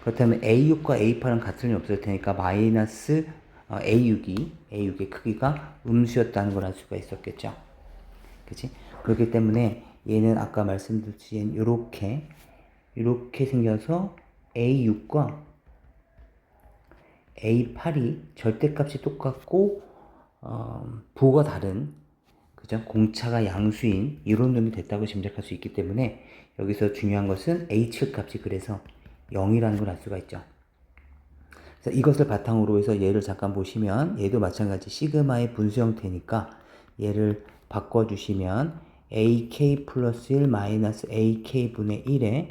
그렇다면 A6과 A8은 같을 리 없을 테니까 마이너스 A6의 크기가 음수였다는 걸 알 수가 있었겠죠. 그치? 그렇기 때문에 얘는 아까 말씀드렸듯이 이렇게 생겨서 A6과 A8이 절대값이 똑같고 부호가 다른, 그죠? 공차가 양수인 이런 놈이 됐다고 짐작할 수 있기 때문에 여기서 중요한 것은 H 값이 그래서 0이라는 걸 알 수가 있죠. 그래서 이것을 바탕으로 해서 얘를 잠깐 보시면 얘도 마찬가지 시그마의 분수 형태니까 얘를 바꿔주시면 AK 플러스 1 마이너스 AK분의 1에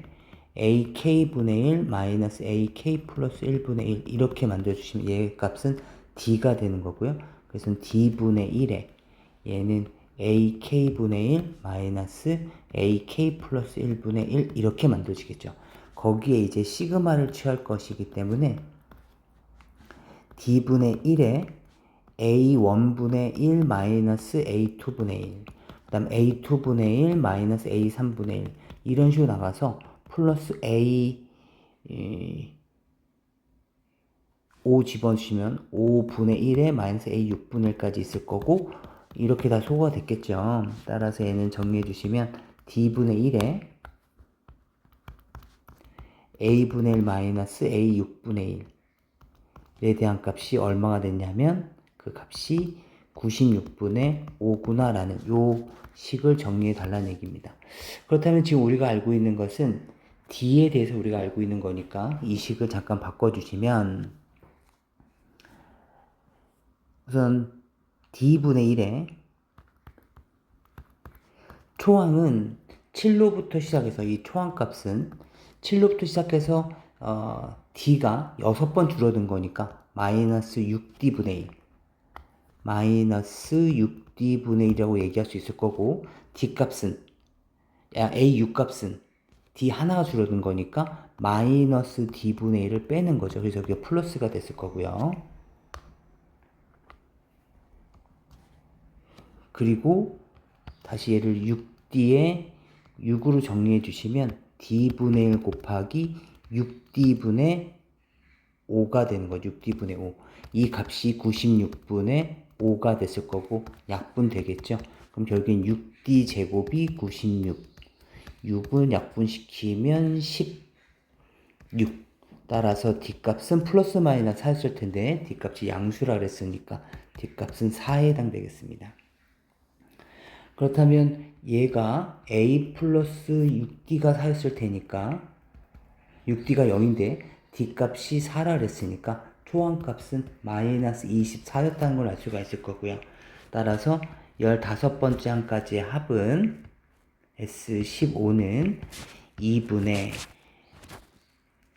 AK분의 1 마이너스 AK 플러스 1분의 1 이렇게 만들어주시면 얘 값은 D가 되는 거고요. 그래서 D분의 1에 얘는 AK분의 1 마이너스 AK 플러스 1분의 1 이렇게 만들어지겠죠. 거기에 이제 시그마를 취할 것이기 때문에 D분의 1에 A1분의 1 마이너스 A2분의 1, 그 다음 A2분의 1 마이너스 A3분의 1 이런 식으로 나가서 플러스 A5 집어주시면 5분의 1에 마이너스 A6분의 1까지 있을 거고 이렇게 다 소거가 됐겠죠. 따라서 얘는 정리해 주시면 D분의 1에 A분의 1 마이너스 A6분의 1에 대한 값이 얼마가 됐냐면 그 값이 96분의 5구나 라는 요 식을 정리해 달라는 얘기입니다. 그렇다면 지금 우리가 알고 있는 것은 D에 대해서 우리가 알고 있는 거니까 이 식을 잠깐 바꿔주시면 우선 D분의 1에 초항은 7로부터 시작해서 이 초항값은 7로부터 시작해서 D가 6번 줄어든 거니까 마이너스 6D분의 1 마이너스 6D분의 1이라고 얘기할 수 있을 거고 D값은 A6값은 D 하나가 줄어든 거니까 마이너스 D분의 1을 빼는 거죠. 그래서 여기가 플러스가 됐을 거고요. 그리고 다시 얘를 6D에 6으로 정리해 주시면 D분의 1 곱하기 6D분의 5가 되는 거죠. 6D분의 5. 이 값이 96분의 5가 됐을 거고 약분 되겠죠. 그럼 결국엔 6D 제곱이 96. 6은 약분시키면 16. 따라서 D값은 플러스 마이너스 4였을 텐데 D값이 양수라 그랬으니까 D값은 4에 해당되겠습니다. 그렇다면 얘가 A 플러스 6D가 4였을 테니까 6D가 0인데 D값이 4라 그랬으니까 초항값은 마이너스 24였다는 걸 알 수가 있을 거고요. 따라서 15번째 항까지의 합은 S15는 2분의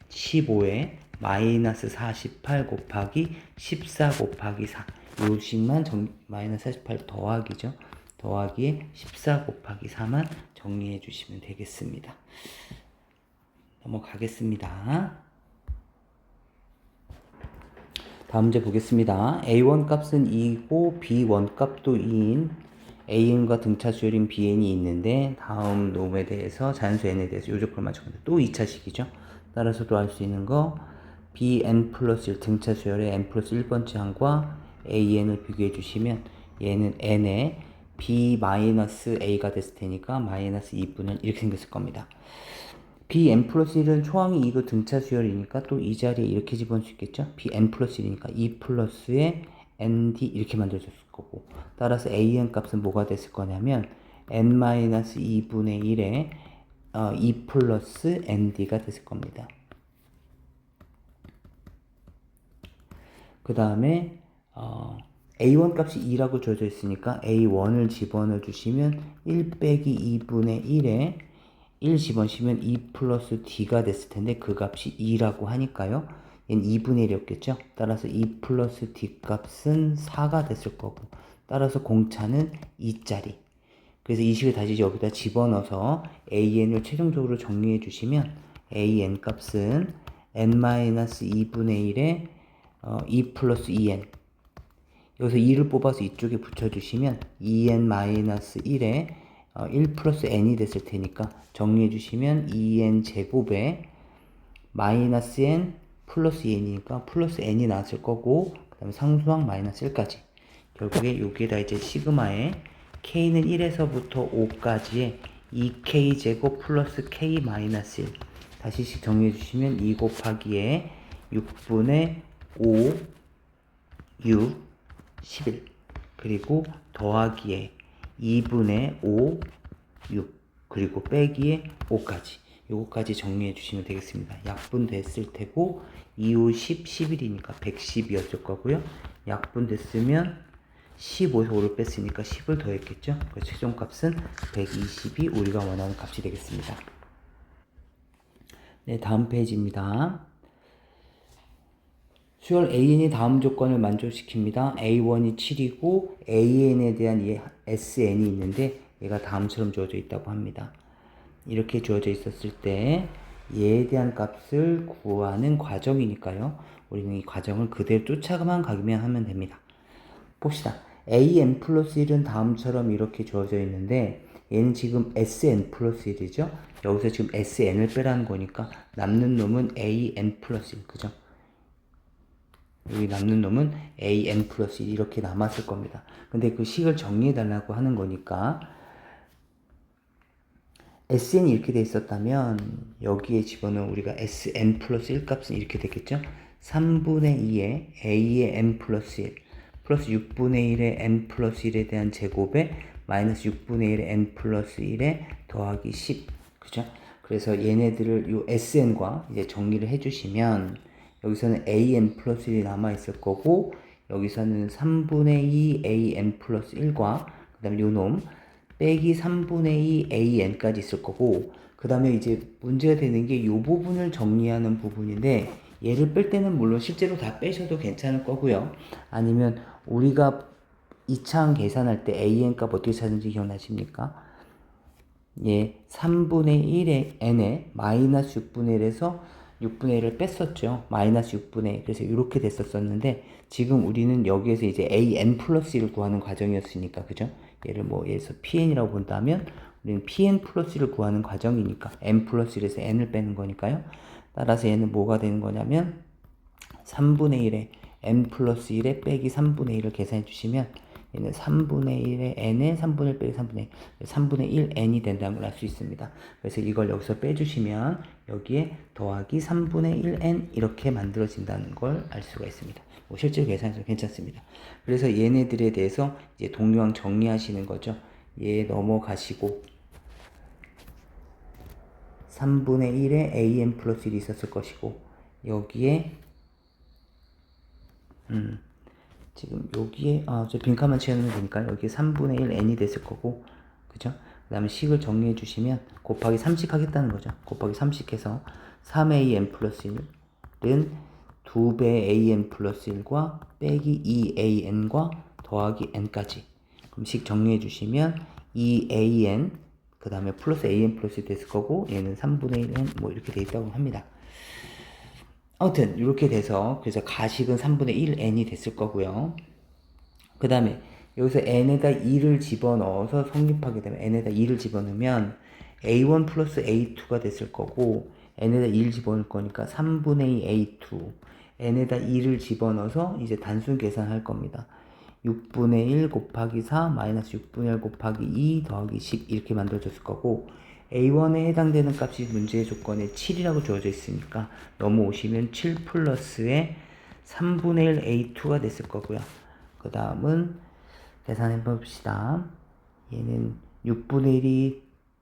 15에 마이너스 48 곱하기 14 곱하기 4 요 식만 마이너스 48 더하기죠. 더하기에 14 곱하기 4만 정리해 주시면 되겠습니다. 넘어가겠습니다. 다음 문제 보겠습니다. A1 값은 2고 B1 값도 2인 An과 등차 수열인 Bn이 있는데 다음 놈에 대해서 자연수 n에 대해서 요조표를 맞춰본다. 또 2차식이죠. 따라서 또 알 수 있는 거 Bn 플러스 1 등차 수열의 n 플러스 1번째 항과 An을 비교해 주시면 얘는 n에 B 마이너스 A가 됐을 테니까 마이너스 2분의 1 이렇게 생겼을 겁니다. Bn 플러스 1은 초항이 2고 등차 수열이니까 또 이 자리에 이렇게 집어넣을 수 있겠죠. Bn 플러스 1이니까 2 플러스에 ND 이렇게 만들어졌을 거고 따라서 AN 값은 뭐가 됐을 거냐면 N 마이너스 2분의 1에 2 플러스 ND가 됐을 겁니다. 그 다음에 A1 값이 2라고 주어져 있으니까 A1을 집어넣어 주시면 1 빼기 2분의 1에 1 집어넣으시면 2 플러스 D가 됐을 텐데 그 값이 2라고 하니까요. 얘는 2분의 1이었겠죠. 따라서 2 플러스 D 값은 4가 됐을 거고 따라서 공차는 2짜리. 그래서 이 식을 다시 여기다 집어넣어서 AN을 최종적으로 정리해 주시면 AN 값은 N-2분의 1에 2 플러스 2N 여기서 2를 뽑아서 이쪽에 붙여주시면 2N-1에 1 플러스 N이 됐을 테니까 정리해 주시면 2N 제곱에 마이너스 n 플러스 n이니까 플러스 n이 나왔을 거고 그 다음에 상수항 마이너스 1까지 결국에 여기에다 이제 시그마에 k는 1에서부터 5까지의 2k제곱 플러스 k 마이너스 1 다시씩 정리해 주시면 2 곱하기에 6분의 5 6 11 그리고 더하기에 2분의 5 6 그리고 빼기에 5까지 요거까지 정리해 주시면 되겠습니다. 약분 됐을 테고 2, 5, 10, 11이니까 110이었을 거고요. 약분 됐으면 15에서 5를 뺐으니까 10을 더했겠죠. 그래서 최종값은 120이 우리가 원하는 값이 되겠습니다. 네, 다음 페이지입니다. 수열 AN이 다음 조건을 만족시킵니다. A1이 7이고 AN에 대한 SN이 있는데 얘가 다음처럼 주어져 있다고 합니다. 이렇게 주어져 있었을 때 얘에 대한 값을 구하는 과정이니까요. 우리는 이 과정을 그대로 쫓아가만 가기만 하면 됩니다. 봅시다. AN 플러스 1은 다음처럼 이렇게 주어져 있는데 얘는 지금 SN 플러스 1이죠. 여기서 지금 SN을 빼라는 거니까 남는 놈은 AN 플러스 1 그죠? 여기 남는 놈은 AN 플러스 1 이렇게 남았을 겁니다. 근데 그 식을 정리해 달라고 하는 거니까 SN이 이렇게 돼 있었다면 여기에 집어넣은 우리가 SN 플러스 1 값은 이렇게 되겠죠? 3분의 2의 A의 n 플러스 1 플러스 6분의 1의 n 플러스 1에 대한 제곱에 마이너스 6분의 1의 n 플러스 1에 더하기 10 그죠? 그래서 얘네들을 요 SN과 이제 정리를 해주시면 여기서는 AN 플러스 1이 남아있을 거고 여기서는 3분의 2 AN 플러스 1과 그 다음에 요 놈 빼기 3분의 2 AN까지 있을 거고 그 다음에 이제 문제가 되는 게 이 부분을 정리하는 부분인데 얘를 뺄 때는 물론 실제로 다 빼셔도 괜찮을 거고요. 아니면 우리가 2차항 계산할 때 AN 값 어떻게 찾는지 기억나십니까? 예, 3분의 1의 n에 마이너스 6분의 1에서 6분의 1을 뺐었죠. 마이너스 6분의 1. 그래서 이렇게 됐었었는데 지금 우리는 여기에서 이제 an 플러스 1을 구하는 과정이었으니까 그죠? 얘를 뭐 예에서 pn이라고 본다면 우리는 pn 플러스 1을 구하는 과정이니까 n 플러스 1에서 n을 빼는 거니까요. 따라서 얘는 뭐가 되는 거냐면 3분의 1에 n 플러스 1에 빼기 3분의 1을 계산해 주시면 얘는 3분의 1에 n에 3분의 1 빼기 3분의 1 3분의 1 n이 된다는 걸 알 수 있습니다. 그래서 이걸 여기서 빼주시면 여기에 더하기 3분의 1 n 이렇게 만들어진다는 걸 알 수가 있습니다. 뭐 실제로 계산해서 괜찮습니다. 그래서 얘네들에 대해서 이제 동요항 정리하시는 거죠. 얘 넘어가시고 3분의 1에 an 플러스 1이 있었을 것이고 여기에 지금 여기에 저 빈칸만 채우면 되니까 여기 3분의 1 n이 됐을 거고 그죠? 그 다음에 식을 정리해 주시면 곱하기 3씩 하겠다는 거죠. 곱하기 3씩 해서 3an 플러스 1은 2배 an 플러스 1과 빼기 2an과 더하기 n까지 그럼 식 정리해 주시면 2an 그 다음에 플러스 an 플러스 1 됐을 거고 얘는 3분의 1 n 뭐 이렇게 돼 있다고 합니다. 아무튼 이렇게 돼서 그래서 가식은 3분의 1 n이 됐을 거고요. 그 다음에 여기서 n에다 2를 집어넣어서 성립하게 되면 n에다 2를 집어넣으면 a1 플러스 a2가 됐을 거고 n에다 2를 집어넣을 거니까 3분의 2 a2 n에다 2를 집어넣어서 이제 단순 계산할 겁니다. 6분의 1 곱하기 4 마이너스 6분의 1 곱하기 2 더하기 10 이렇게 만들어졌을 거고 A1에 해당되는 값이 문제의 조건에 7이라고 주어져 있으니까 넘어오시면 7 플러스의 3분의 1 A2가 됐을 거고요. 그 다음은 계산해 봅시다. 얘는 6분의 1이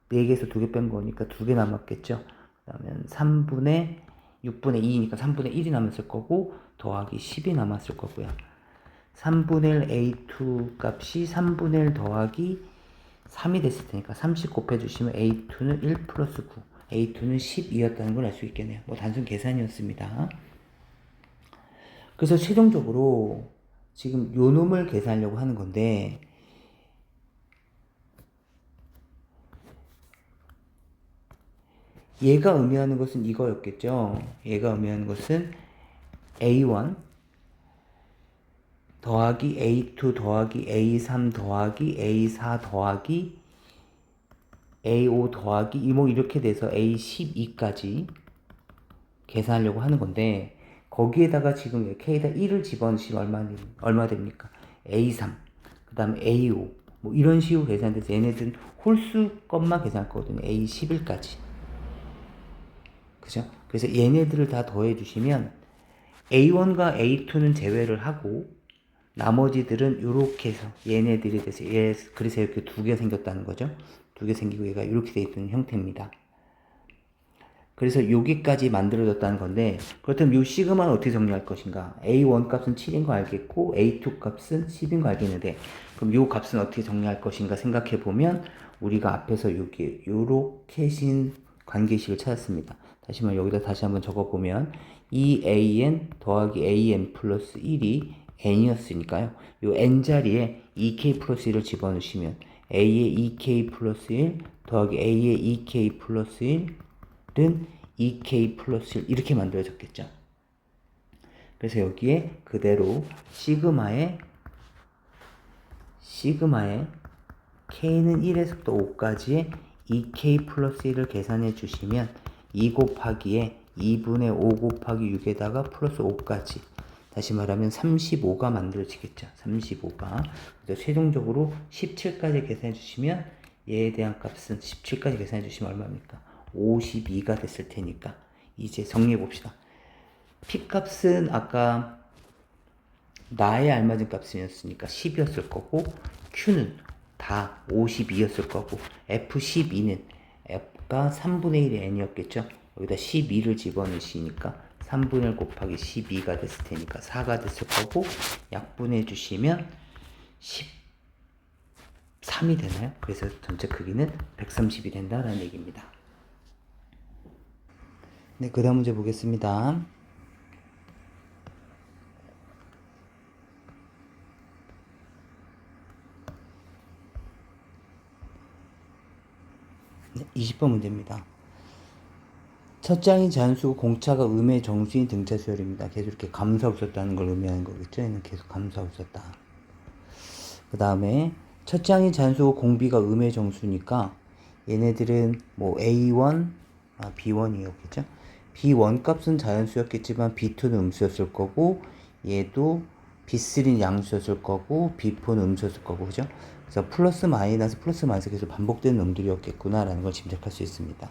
4개에서 2개 뺀 거니까 2개 남았겠죠. 그 다음에 3분의 6분의 2니까 3분의 1이 남았을 거고 더하기 10이 남았을 거고요. 3분의 1 A2 값이 3분의 1 더하기 3이 됐을 테니까 30 곱해주시면 A2는 1 플러스 9 A2는 12였다는 걸 알 수 있겠네요. 뭐 단순 계산이었습니다. 그래서 최종적으로 지금 요 놈을 계산하려고 하는 건데 얘가 의미하는 것은 이거였겠죠. 얘가 의미하는 것은 A1 더하기 A2 더하기 A3 더하기 A4 더하기 A5 더하기 뭐 이렇게 돼서 A12까지 계산하려고 하는 건데 거기에다가 지금 K에다 1을 집어넣으시면 얼마 됩니까? A3, 그 다음에 A5 뭐 이런 식으로 계산돼서 얘네들은 홀수 것만 계산할 거거든요. A11까지. 그죠? 그래서 얘네들을 다 더해 주시면 A1과 A2는 제외를 하고 나머지들은 이렇게 해서 얘네들이 돼서 그래서 이렇게 두 개 생겼다는 거죠. 두 개 생기고 얘가 이렇게 돼 있는 형태입니다. 그래서 여기까지 만들어졌다는 건데 그렇다면 이 시그마는 어떻게 정리할 것인가? A1 값은 7인 거 알겠고 A2 값은 10인 거 알겠는데 그럼 이 값은 어떻게 정리할 것인가 생각해 보면 우리가 앞에서 여기 요렇게 신 관계식을 찾았습니다. 다시 한번 여기다 다시 한번 적어보면 2an 더하기 an 플러스 1이 n이었으니까요. 요 n 자리에 2k 플러스 1을 집어넣으시면 a의 2k 플러스 1 더하기 a의 2k 플러스 1은 2k 플러스 1 이렇게 만들어졌겠죠. 그래서 여기에 그대로 시그마의 k는 1에서부터 5까지의 2k 플러스 1을 계산해 주시면 2 곱하기에 2분의 5 곱하기 6에다가 플러스 5까지 다시 말하면 35가 만들어지겠죠. 35가. 그래서 최종적으로 17까지 계산해 주시면 얘에 대한 값은 17까지 계산해 주시면 얼마입니까? 52가 됐을 테니까 이제 정리해 봅시다. P 값은 아까 나에 알맞은 값이었으니까 10이었을 거고 Q는 다 52였을 거고 F12는 F가 3분의 1의 N이었겠죠. 여기다 12를 집어넣으시니까 3분의 1 곱하기 12가 됐을 테니까 4가 됐을 거고 약분해 주시면 13이 되나요? 그래서 전체 크기는 130이 된다라는 얘기입니다. 네, 그 다음 문제 보겠습니다. 네, 20번 문제입니다. 첫 장이 자연수고 공차가 음의 정수인 등차 수열입니다. 계속 이렇게 감소하고 있었다는 걸 의미하는 거겠죠. 얘는 계속 감소하고 있었다. 그 다음에 첫 장이 자연수고 공비가 음의 정수니까 얘네들은 뭐 A1, B1이었겠죠. B1 값은 자연수였겠지만 B2는 음수였을 거고 얘도 B3는 양수였을 거고 B4는 음수였을 거고 그죠? 그래서 플러스 마이너스 계속 반복되는 놈들이었겠구나 라는 걸 짐작할 수 있습니다.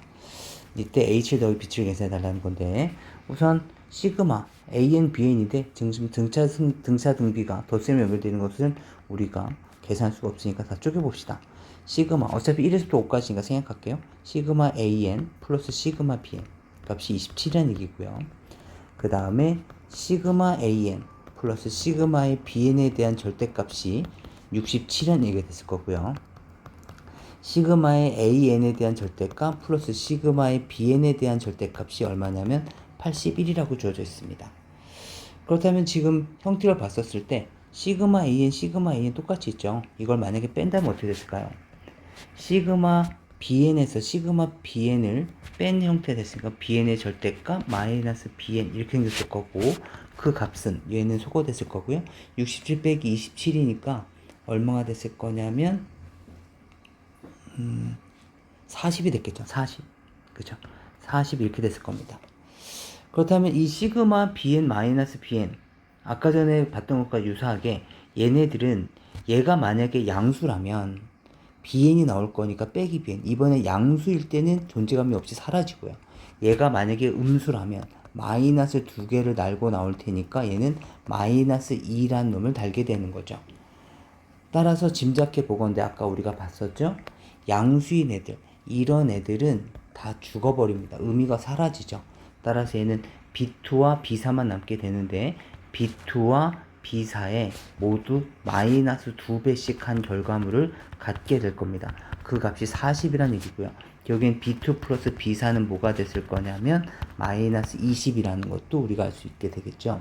이때 H를 더하기 B를 계산해 달라는 건데 우선 시그마 AN, BN인데 지금 등차 등비가 덧셈에 연결되는 것은 우리가 계산할 수가 없으니까 다 쪼개봅시다. 시그마 어차피 1에서부터 5까지니까 생각할게요. 시그마 AN 플러스 시그마 BN 값이 27이라는 얘기고요. 그 다음에 시그마 AN 플러스 시그마의 BN에 대한 절대값이 67이라는 얘기가 됐을 거고요. 시그마의 AN에 대한 절대값 플러스 시그마의 BN에 대한 절대값이 얼마냐면 81이라고 주어져 있습니다. 그렇다면 지금 형태를 봤었을 때 시그마 AN 똑같이 있죠. 이걸 만약에 뺀다면 어떻게 됐을까요? 시그마 BN에서 시그마 BN을 뺀 형태 됐으니까 BN의 절대값 마이너스 BN 이렇게 생겼을 거고 그 값은 얘는 소거됐을 거고요. 67 빼기 27이니까 얼마가 됐을 거냐면 40이 됐겠죠. 40. 그죠? 40 이렇게 됐을 겁니다. 그렇다면 이 시그마 BN 마이너스 BN 아까 전에 봤던 것과 유사하게 얘네들은 얘가 만약에 양수라면 BN이 나올 거니까 빼기 BN 이번에 양수일 때는 존재감이 없이 사라지고요. 얘가 만약에 음수라면 마이너스 두 개를 달고 나올 테니까 얘는 마이너스 2라는 놈을 달게 되는 거죠. 따라서 짐작해 보건대 아까 우리가 봤었죠? 양수인 애들 이런 애들은 다 죽어버립니다. 의미가 사라지죠. 따라서 얘는 B2와 B4만 남게 되는데 B2와 B4에 모두 마이너스 2배씩 한 결과물을 갖게 될 겁니다. 그 값이 40이라는 얘기고요. 여기엔 B2 플러스 B4는 뭐가 됐을 거냐면 마이너스 20이라는 것도 우리가 알 수 있게 되겠죠.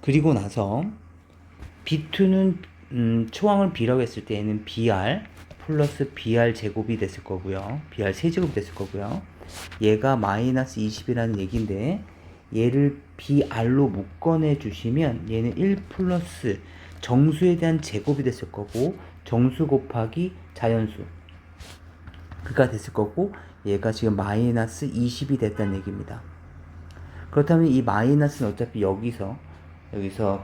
그리고 나서 B2는 초항을 B라고 했을 때 얘는 BR 플러스 BR 제곱이 됐을 거고요. BR 세제곱이 됐을 거고요. 얘가 마이너스 20이라는 얘기인데 얘를 BR로 묶어내 주시면 얘는 1 플러스 정수에 대한 제곱이 됐을 거고 정수 곱하기 자연수 그가 됐을 거고 얘가 지금 마이너스 20이 됐다는 얘기입니다. 그렇다면 이 마이너스는 어차피 여기서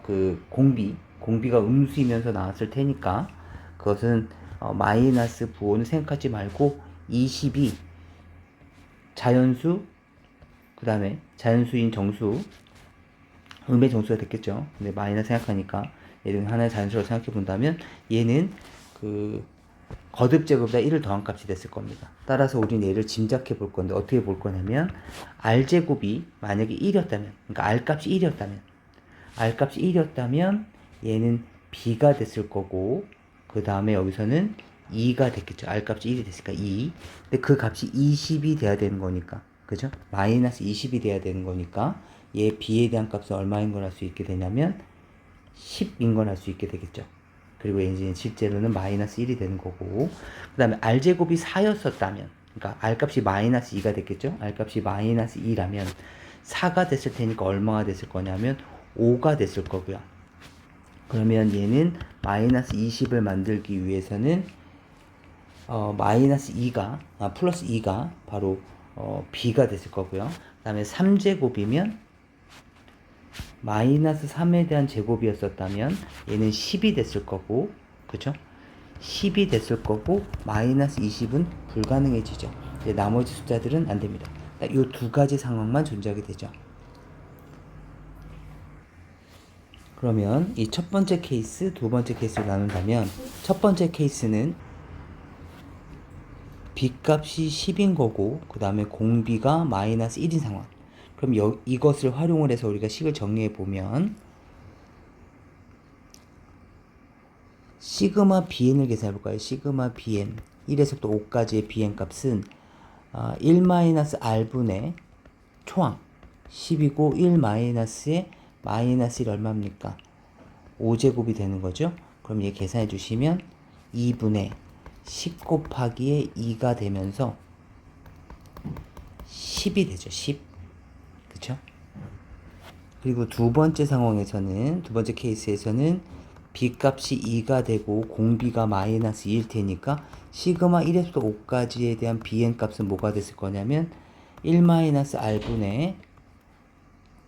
그 공비가 음수이면서 나왔을 테니까 그것은 마이너스 부호는 생각하지 말고 20이 자연수, 그 다음에 자연수인 정수, 음의 정수가 됐겠죠. 근데 마이너스 생각하니까 얘는 하나의 자연수로 생각해 본다면 얘는 그 거듭 제곱보다 1을 더한 값이 됐을 겁니다. 따라서 우리는 얘를 짐작해 볼 건데 어떻게 볼 거냐면 r 제곱이 만약에 1이었다면, 그러니까 r 값이 1이었다면 얘는 b가 됐을 거고, 그 다음에 여기서는 2가 됐겠죠. r 값이 1이 됐으니까 2. 근데 그 값이 20이 돼야 되는 거니까, 그죠? 마이너스 20이 돼야 되는 거니까 얘 b에 대한 값은 얼마인 걸 할 수 있게 되냐면 10인 걸 할 수 있게 되겠죠. 그리고 이제 실제로는 마이너스 1이 되는 거고, 그 다음에 r제곱이 4였었다면, 그러니까 r값이 마이너스 2가 됐겠죠. r값이 마이너스 2라면 4가 됐을 테니까 얼마가 됐을 거냐면 5가 됐을 거고요. 그러면 얘는 마이너스 20을 만들기 위해서는 플러스 2가 바로 b가 됐을 거고요. 그 다음에 3제곱이면 마이너스 3에 대한 제곱이었었다면 얘는 10이 됐을 거고, 그죠? 10이 됐을 거고 마이너스 20은 불가능해지죠. 나머지 숫자들은 안 됩니다. 이 두 가지 상황만 존재하게 되죠. 그러면 이 첫 번째 케이스, 두 번째 케이스를 나눈다면 첫 번째 케이스는 b값이 10인 거고 그 다음에 공비가 마이너스 1인 상황. 그럼 이것을 활용을 해서 우리가 식을 정리해 보면 시그마 bn을 계산해 볼까요? 시그마 bn 1에서부터 5까지의 bn 값은 1-r분의 초항 10이고 1-의 마이너스 1 얼마입니까? 5제곱이 되는 거죠. 그럼 얘 계산해 주시면 2분의 10 곱하기에 2가 되면서 10이 되죠. 10. 그쵸? 그리고 두 번째 케이스에서는 b값이 2가 되고 공비가 마이너스 2일 테니까 시그마 1에서 5까지에 대한 bn 값은 뭐가 됐을 거냐면 1-r분의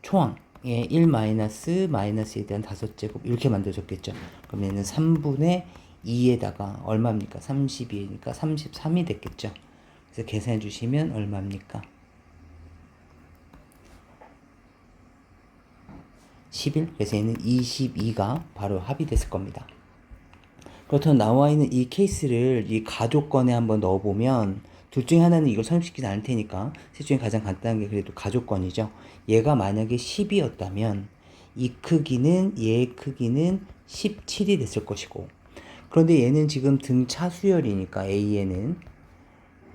초항에 1-에 대한 5제곱 이렇게 만들어졌겠죠. 그럼 얘는 3분의 2에다가 얼마입니까? 32니까 33이 됐겠죠. 그래서 계산해 주시면 얼마입니까? 11. 그래서 얘는 22가 바로 합이 됐을 겁니다. 그렇다면 나와 있는 이 케이스를 이 가족권에 한번 넣어보면 둘 중에 하나는 이걸 성립시키지 않을 테니까 셋 중에 가장 간단한 게 그래도 가족권이죠. 얘가 만약에 10이었다면 얘의 크기는 17이 됐을 것이고, 그런데 얘는 지금 등차 수열이니까 A에는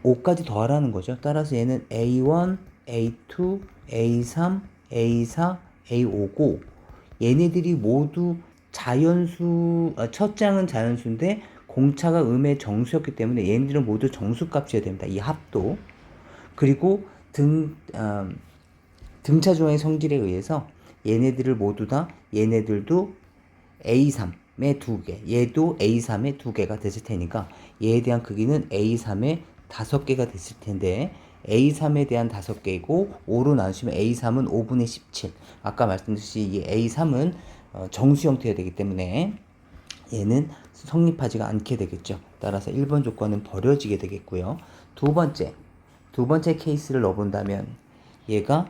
5까지 더하라는 거죠. 따라서 얘는 A1, A2, A3, A4, A5고 얘네들이 모두 첫 장은 자연수인데 공차가 음의 정수였기 때문에 얘네들은 모두 정수값이어야 됩니다. 이 합도. 그리고 등차 조항의 성질에 의해서 얘네들도 A3의 2개, 얘도 A3의 2개가 됐을 테니까 얘에 대한 크기는 A3의 5개가 됐을 텐데 A3에 대한 5개이고 5로 나누시면 A3은 5분의 17. 아까 말씀드렸듯이 이 A3은 정수 형태가 되기 때문에 얘는 성립하지가 않게 되겠죠. 따라서 1번 조건은 버려지게 되겠고요. 두 번째 케이스를 넣어본다면 얘가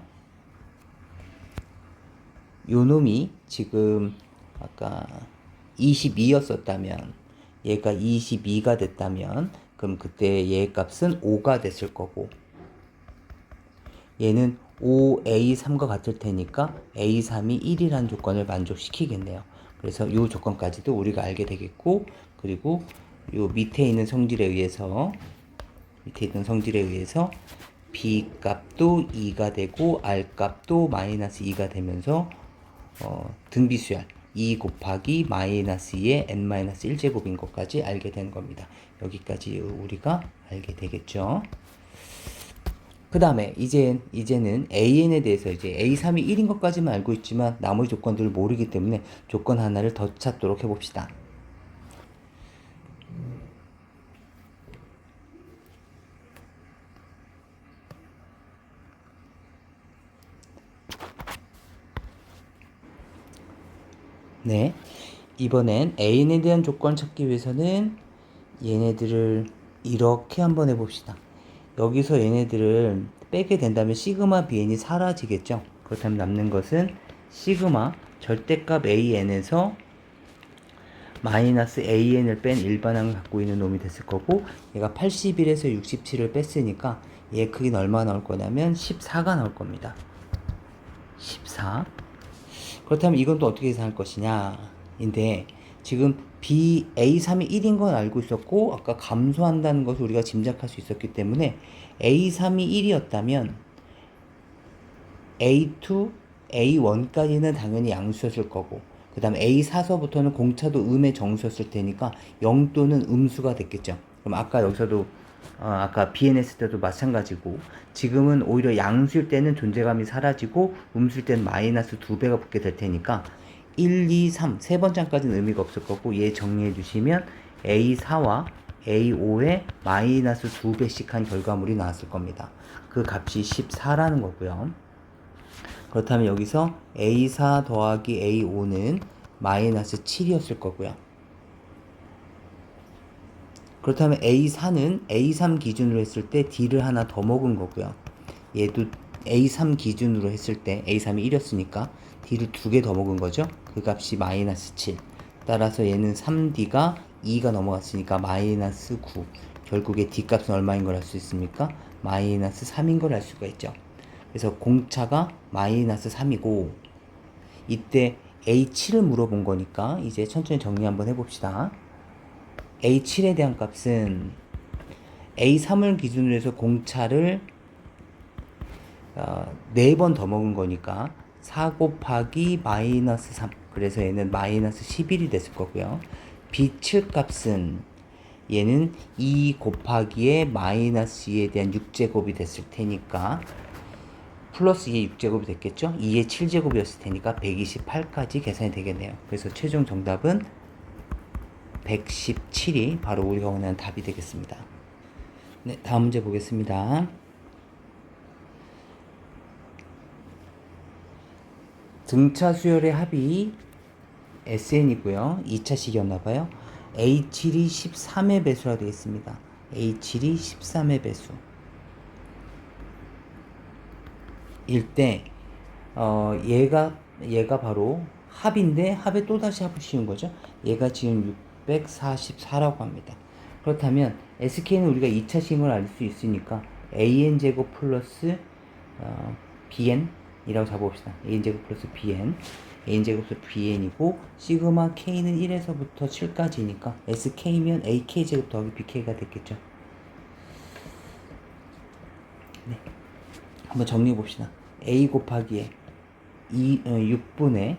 요놈이 지금 아까 22였었다면 얘가 22가 됐다면 그럼 그때 얘의 값은 5가 됐을 거고 얘는 5A3과 같을 테니까 A3이 1이라는 조건을 만족시키겠네요. 그래서 이 조건까지도 우리가 알게 되겠고, 그리고 요 밑에 있는 성질에 의해서 B 값도 2가 되고 R 값도 마이너스 2가 되면서 등비수열 2 곱하기 마이너스 2의 n-1제곱인 것까지 알게 되는 겁니다. 여기까지 우리가 알게 되겠죠. 그 다음에 이제는 AN에 대해서 이제 A3이 1인 것까지만 알고 있지만 나머지 조건들을 모르기 때문에 조건 하나를 더 찾도록 해봅시다. 네. 이번엔 A에 대한 조건 찾기 위해서는 얘네들을 이렇게 한번 해봅시다. 여기서 얘네들을 빼게 된다면 시그마 BN이 사라지겠죠. 그렇다면 남는 것은 시그마 절대값 AN에서 마이너스 AN을 뺀 일반항을 갖고 있는 놈이 됐을 거고, 얘가 81에서 67을 뺐으니까 얘 크기는 얼마 나올 거냐면 14가 나올 겁니다. 14. 그렇다면 이건 또 어떻게 계산할 것이냐 인데, 지금 A3이 1인 건 알고 있었고 아까 감소한다는 것을 우리가 짐작할 수 있었기 때문에 A3이 1이었다면 A2, A1까지는 당연히 양수였을 거고, 그 다음에 A4서부터는 공차도 음의 정수였을 테니까 0 또는 음수가 됐겠죠. 그럼 아까 여기서도 아까 BN 했을 때도 마찬가지고, 지금은 오히려 양수일 때는 존재감이 사라지고 음수일 때는 마이너스 2배가 붙게 될 테니까 1, 2, 3 세 번째까지는 의미가 없을 거고, 얘 정리해 주시면 A4와 A5에 마이너스 2배씩 한 결과물이 나왔을 겁니다. 그 값이 14라는 거고요. 그렇다면 여기서 A4 더하기 A5는 마이너스 7이었을 거고요. 그렇다면 A4는 A3 기준으로 했을 때 D를 하나 더 먹은 거고요. 얘도 A3 기준으로 했을 때 A3이 1이었으니까 D를 2개 더 먹은 거죠. 그 값이 마이너스 7. 따라서 얘는 3D가 2가 넘어갔으니까 마이너스 9. 결국에 D 값은 얼마인 걸 알 수 있습니까? 마이너스 3인 걸 알 수가 있죠. 그래서 공차가 마이너스 3이고, 이때 A7을 물어본 거니까 이제 천천히 정리 한번 해봅시다. A7에 대한 값은 A3을 기준으로 해서 공차를 4번 더 먹은 거니까 4 곱하기 마이너스 3, 그래서 얘는 마이너스 11이 됐을 거고요. B7 값은 얘는 2 곱하기에 마이너스 2에 대한 6제곱이 됐을 테니까 플러스 2의 6제곱이 됐겠죠? 2의 7제곱이었을 테니까 128까지 계산이 되겠네요. 그래서 최종 정답은 117이 바로 우리가 원하는 답이 되겠습니다. 네, 다음 문제 보겠습니다. 등차 수열의 합이 SN이고요. 2차식이었나봐요. A7이 13의 배수라 되어 있습니다. A7이 13의 배수. 일 때 얘가 바로 합인데 합에 또다시 합을 씌운 거죠. 얘가 지금 644라고 합니다. 그렇다면 SK는 우리가 2차식을 알 수 있으니까 AN제곱 플러스 BN 이라고 잡아봅시다. AN제곱 플러스 BN, AN제곱 플러스 BN이고, 시그마 K는 1에서부터 7까지니까 SK면 AK제곱 더하기 BK가 됐겠죠. 네, 한번 정리해 봅시다. A 곱하기에 6분의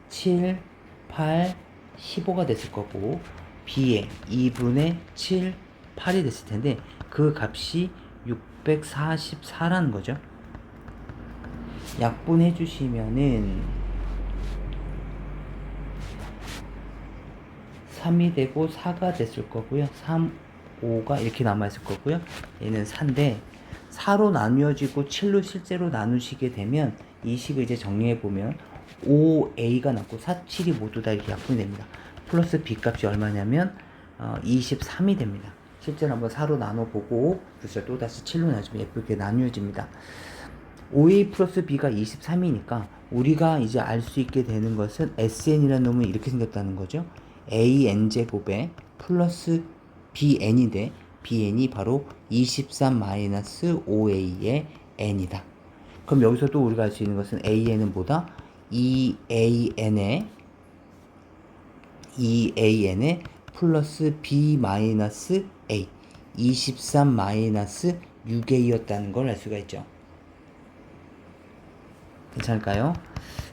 7, 8, 15가 됐을 거고, B에 2분의 7, 8이 됐을 텐데 그 값이 644라는 거죠. 약분해 주시면은 3이 되고 4가 됐을 거고요. 3, 5가 이렇게 남아있을 거고요. 얘는 4인데 4로 나누어지고 7로 실제로 나누시게 되면 이 식을 이제 정리해보면 5A가 남고 4, 7이 모두 다 이렇게 약분됩니다. 플러스 B 값이 얼마냐면 23이 됩니다. 실제로 한번 4로 나눠보고 그래서 또다시 7로 나누면 예쁘게 나누어집니다. 5A 플러스 B가 23이니까 우리가 이제 알 수 있게 되는 것은 SN이라는 놈은 이렇게 생겼다는 거죠. AN제곱에 플러스 BN인데 BN이 바로 23 마이너스 5A의 N이다. 그럼 여기서 또 우리가 알 수 있는 것은 AN은 뭐다? 2AN에 플러스 B 마이너스 A 23 마이너스 6A였다는 걸 알 수가 있죠. 괜찮을까요?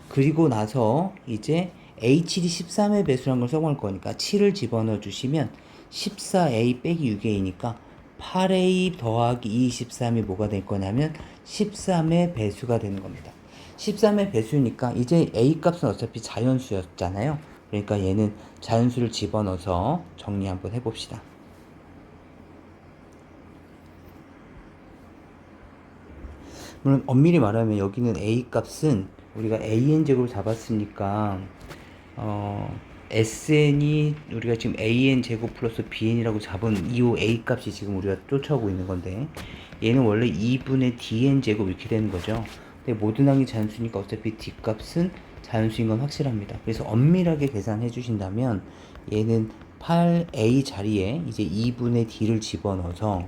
그리고 나서 이제 A7이 13의 배수란 걸 써볼 거니까 7을 집어넣어 주시면 14A 빼기 6A니까 8A 더하기 23이 뭐가 될 거냐면 13의 배수가 되는 겁니다. 13의 배수니까 이제 A 값은 어차피 자연수였잖아요. 그러니까 얘는 자연수를 집어넣어서 정리 한번 해봅시다. 물론 엄밀히 말하면 여기는 A 값은 우리가 AN제곱을 잡았으니까 SN이 우리가 지금 AN 제곱 플러스 BN이라고 잡은 이 A 값이 지금 우리가 쫓아오고 있는 건데, 얘는 원래 2분의 DN 제곱 이렇게 되는 거죠. 근데 모든 항이 잔수니까 어차피 D 값은 잔수인 건 확실합니다. 그래서 엄밀하게 계산해 주신다면 얘는 8A 자리에 이제 2분의 D를 집어넣어서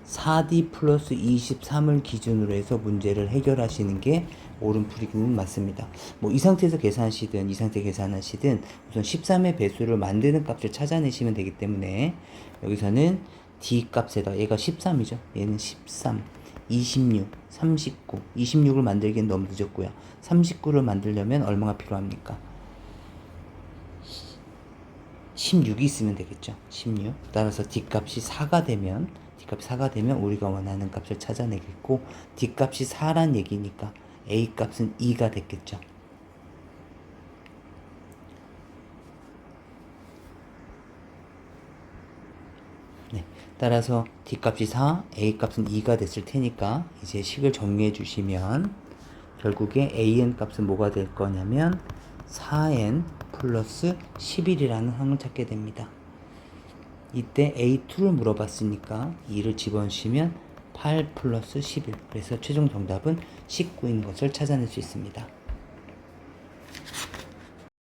4D 플러스 23을 기준으로 해서 문제를 해결하시는 게 옳은 풀이기는 맞습니다. 뭐 이 상태에서 계산하시든 이 상태 계산하시든 우선 13의 배수를 만드는 값을 찾아내시면 되기 때문에 여기서는 D 값에다 얘가 13이죠. 얘는 13, 26, 39, 26을 만들기엔 너무 늦었고요. 39를 만들려면 얼마가 필요합니까? 16이 있으면 되겠죠. 16. 따라서 D값이 4가 되면 우리가 원하는 값을 찾아내겠고, D값이 4란 얘기니까 A값은 2가 됐겠죠. 네. 따라서 D값이 4, A값은 2가 됐을 테니까 이제 식을 정리해 주시면 결국에 AN 값은 뭐가 될 거냐면 4N 플러스 11이라는 항을 찾게 됩니다. 이때 A2를 물어봤으니까 2를 집어넣으시면 8 플러스 11. 그래서 최종 정답은 19인 것을 찾아낼 수 있습니다.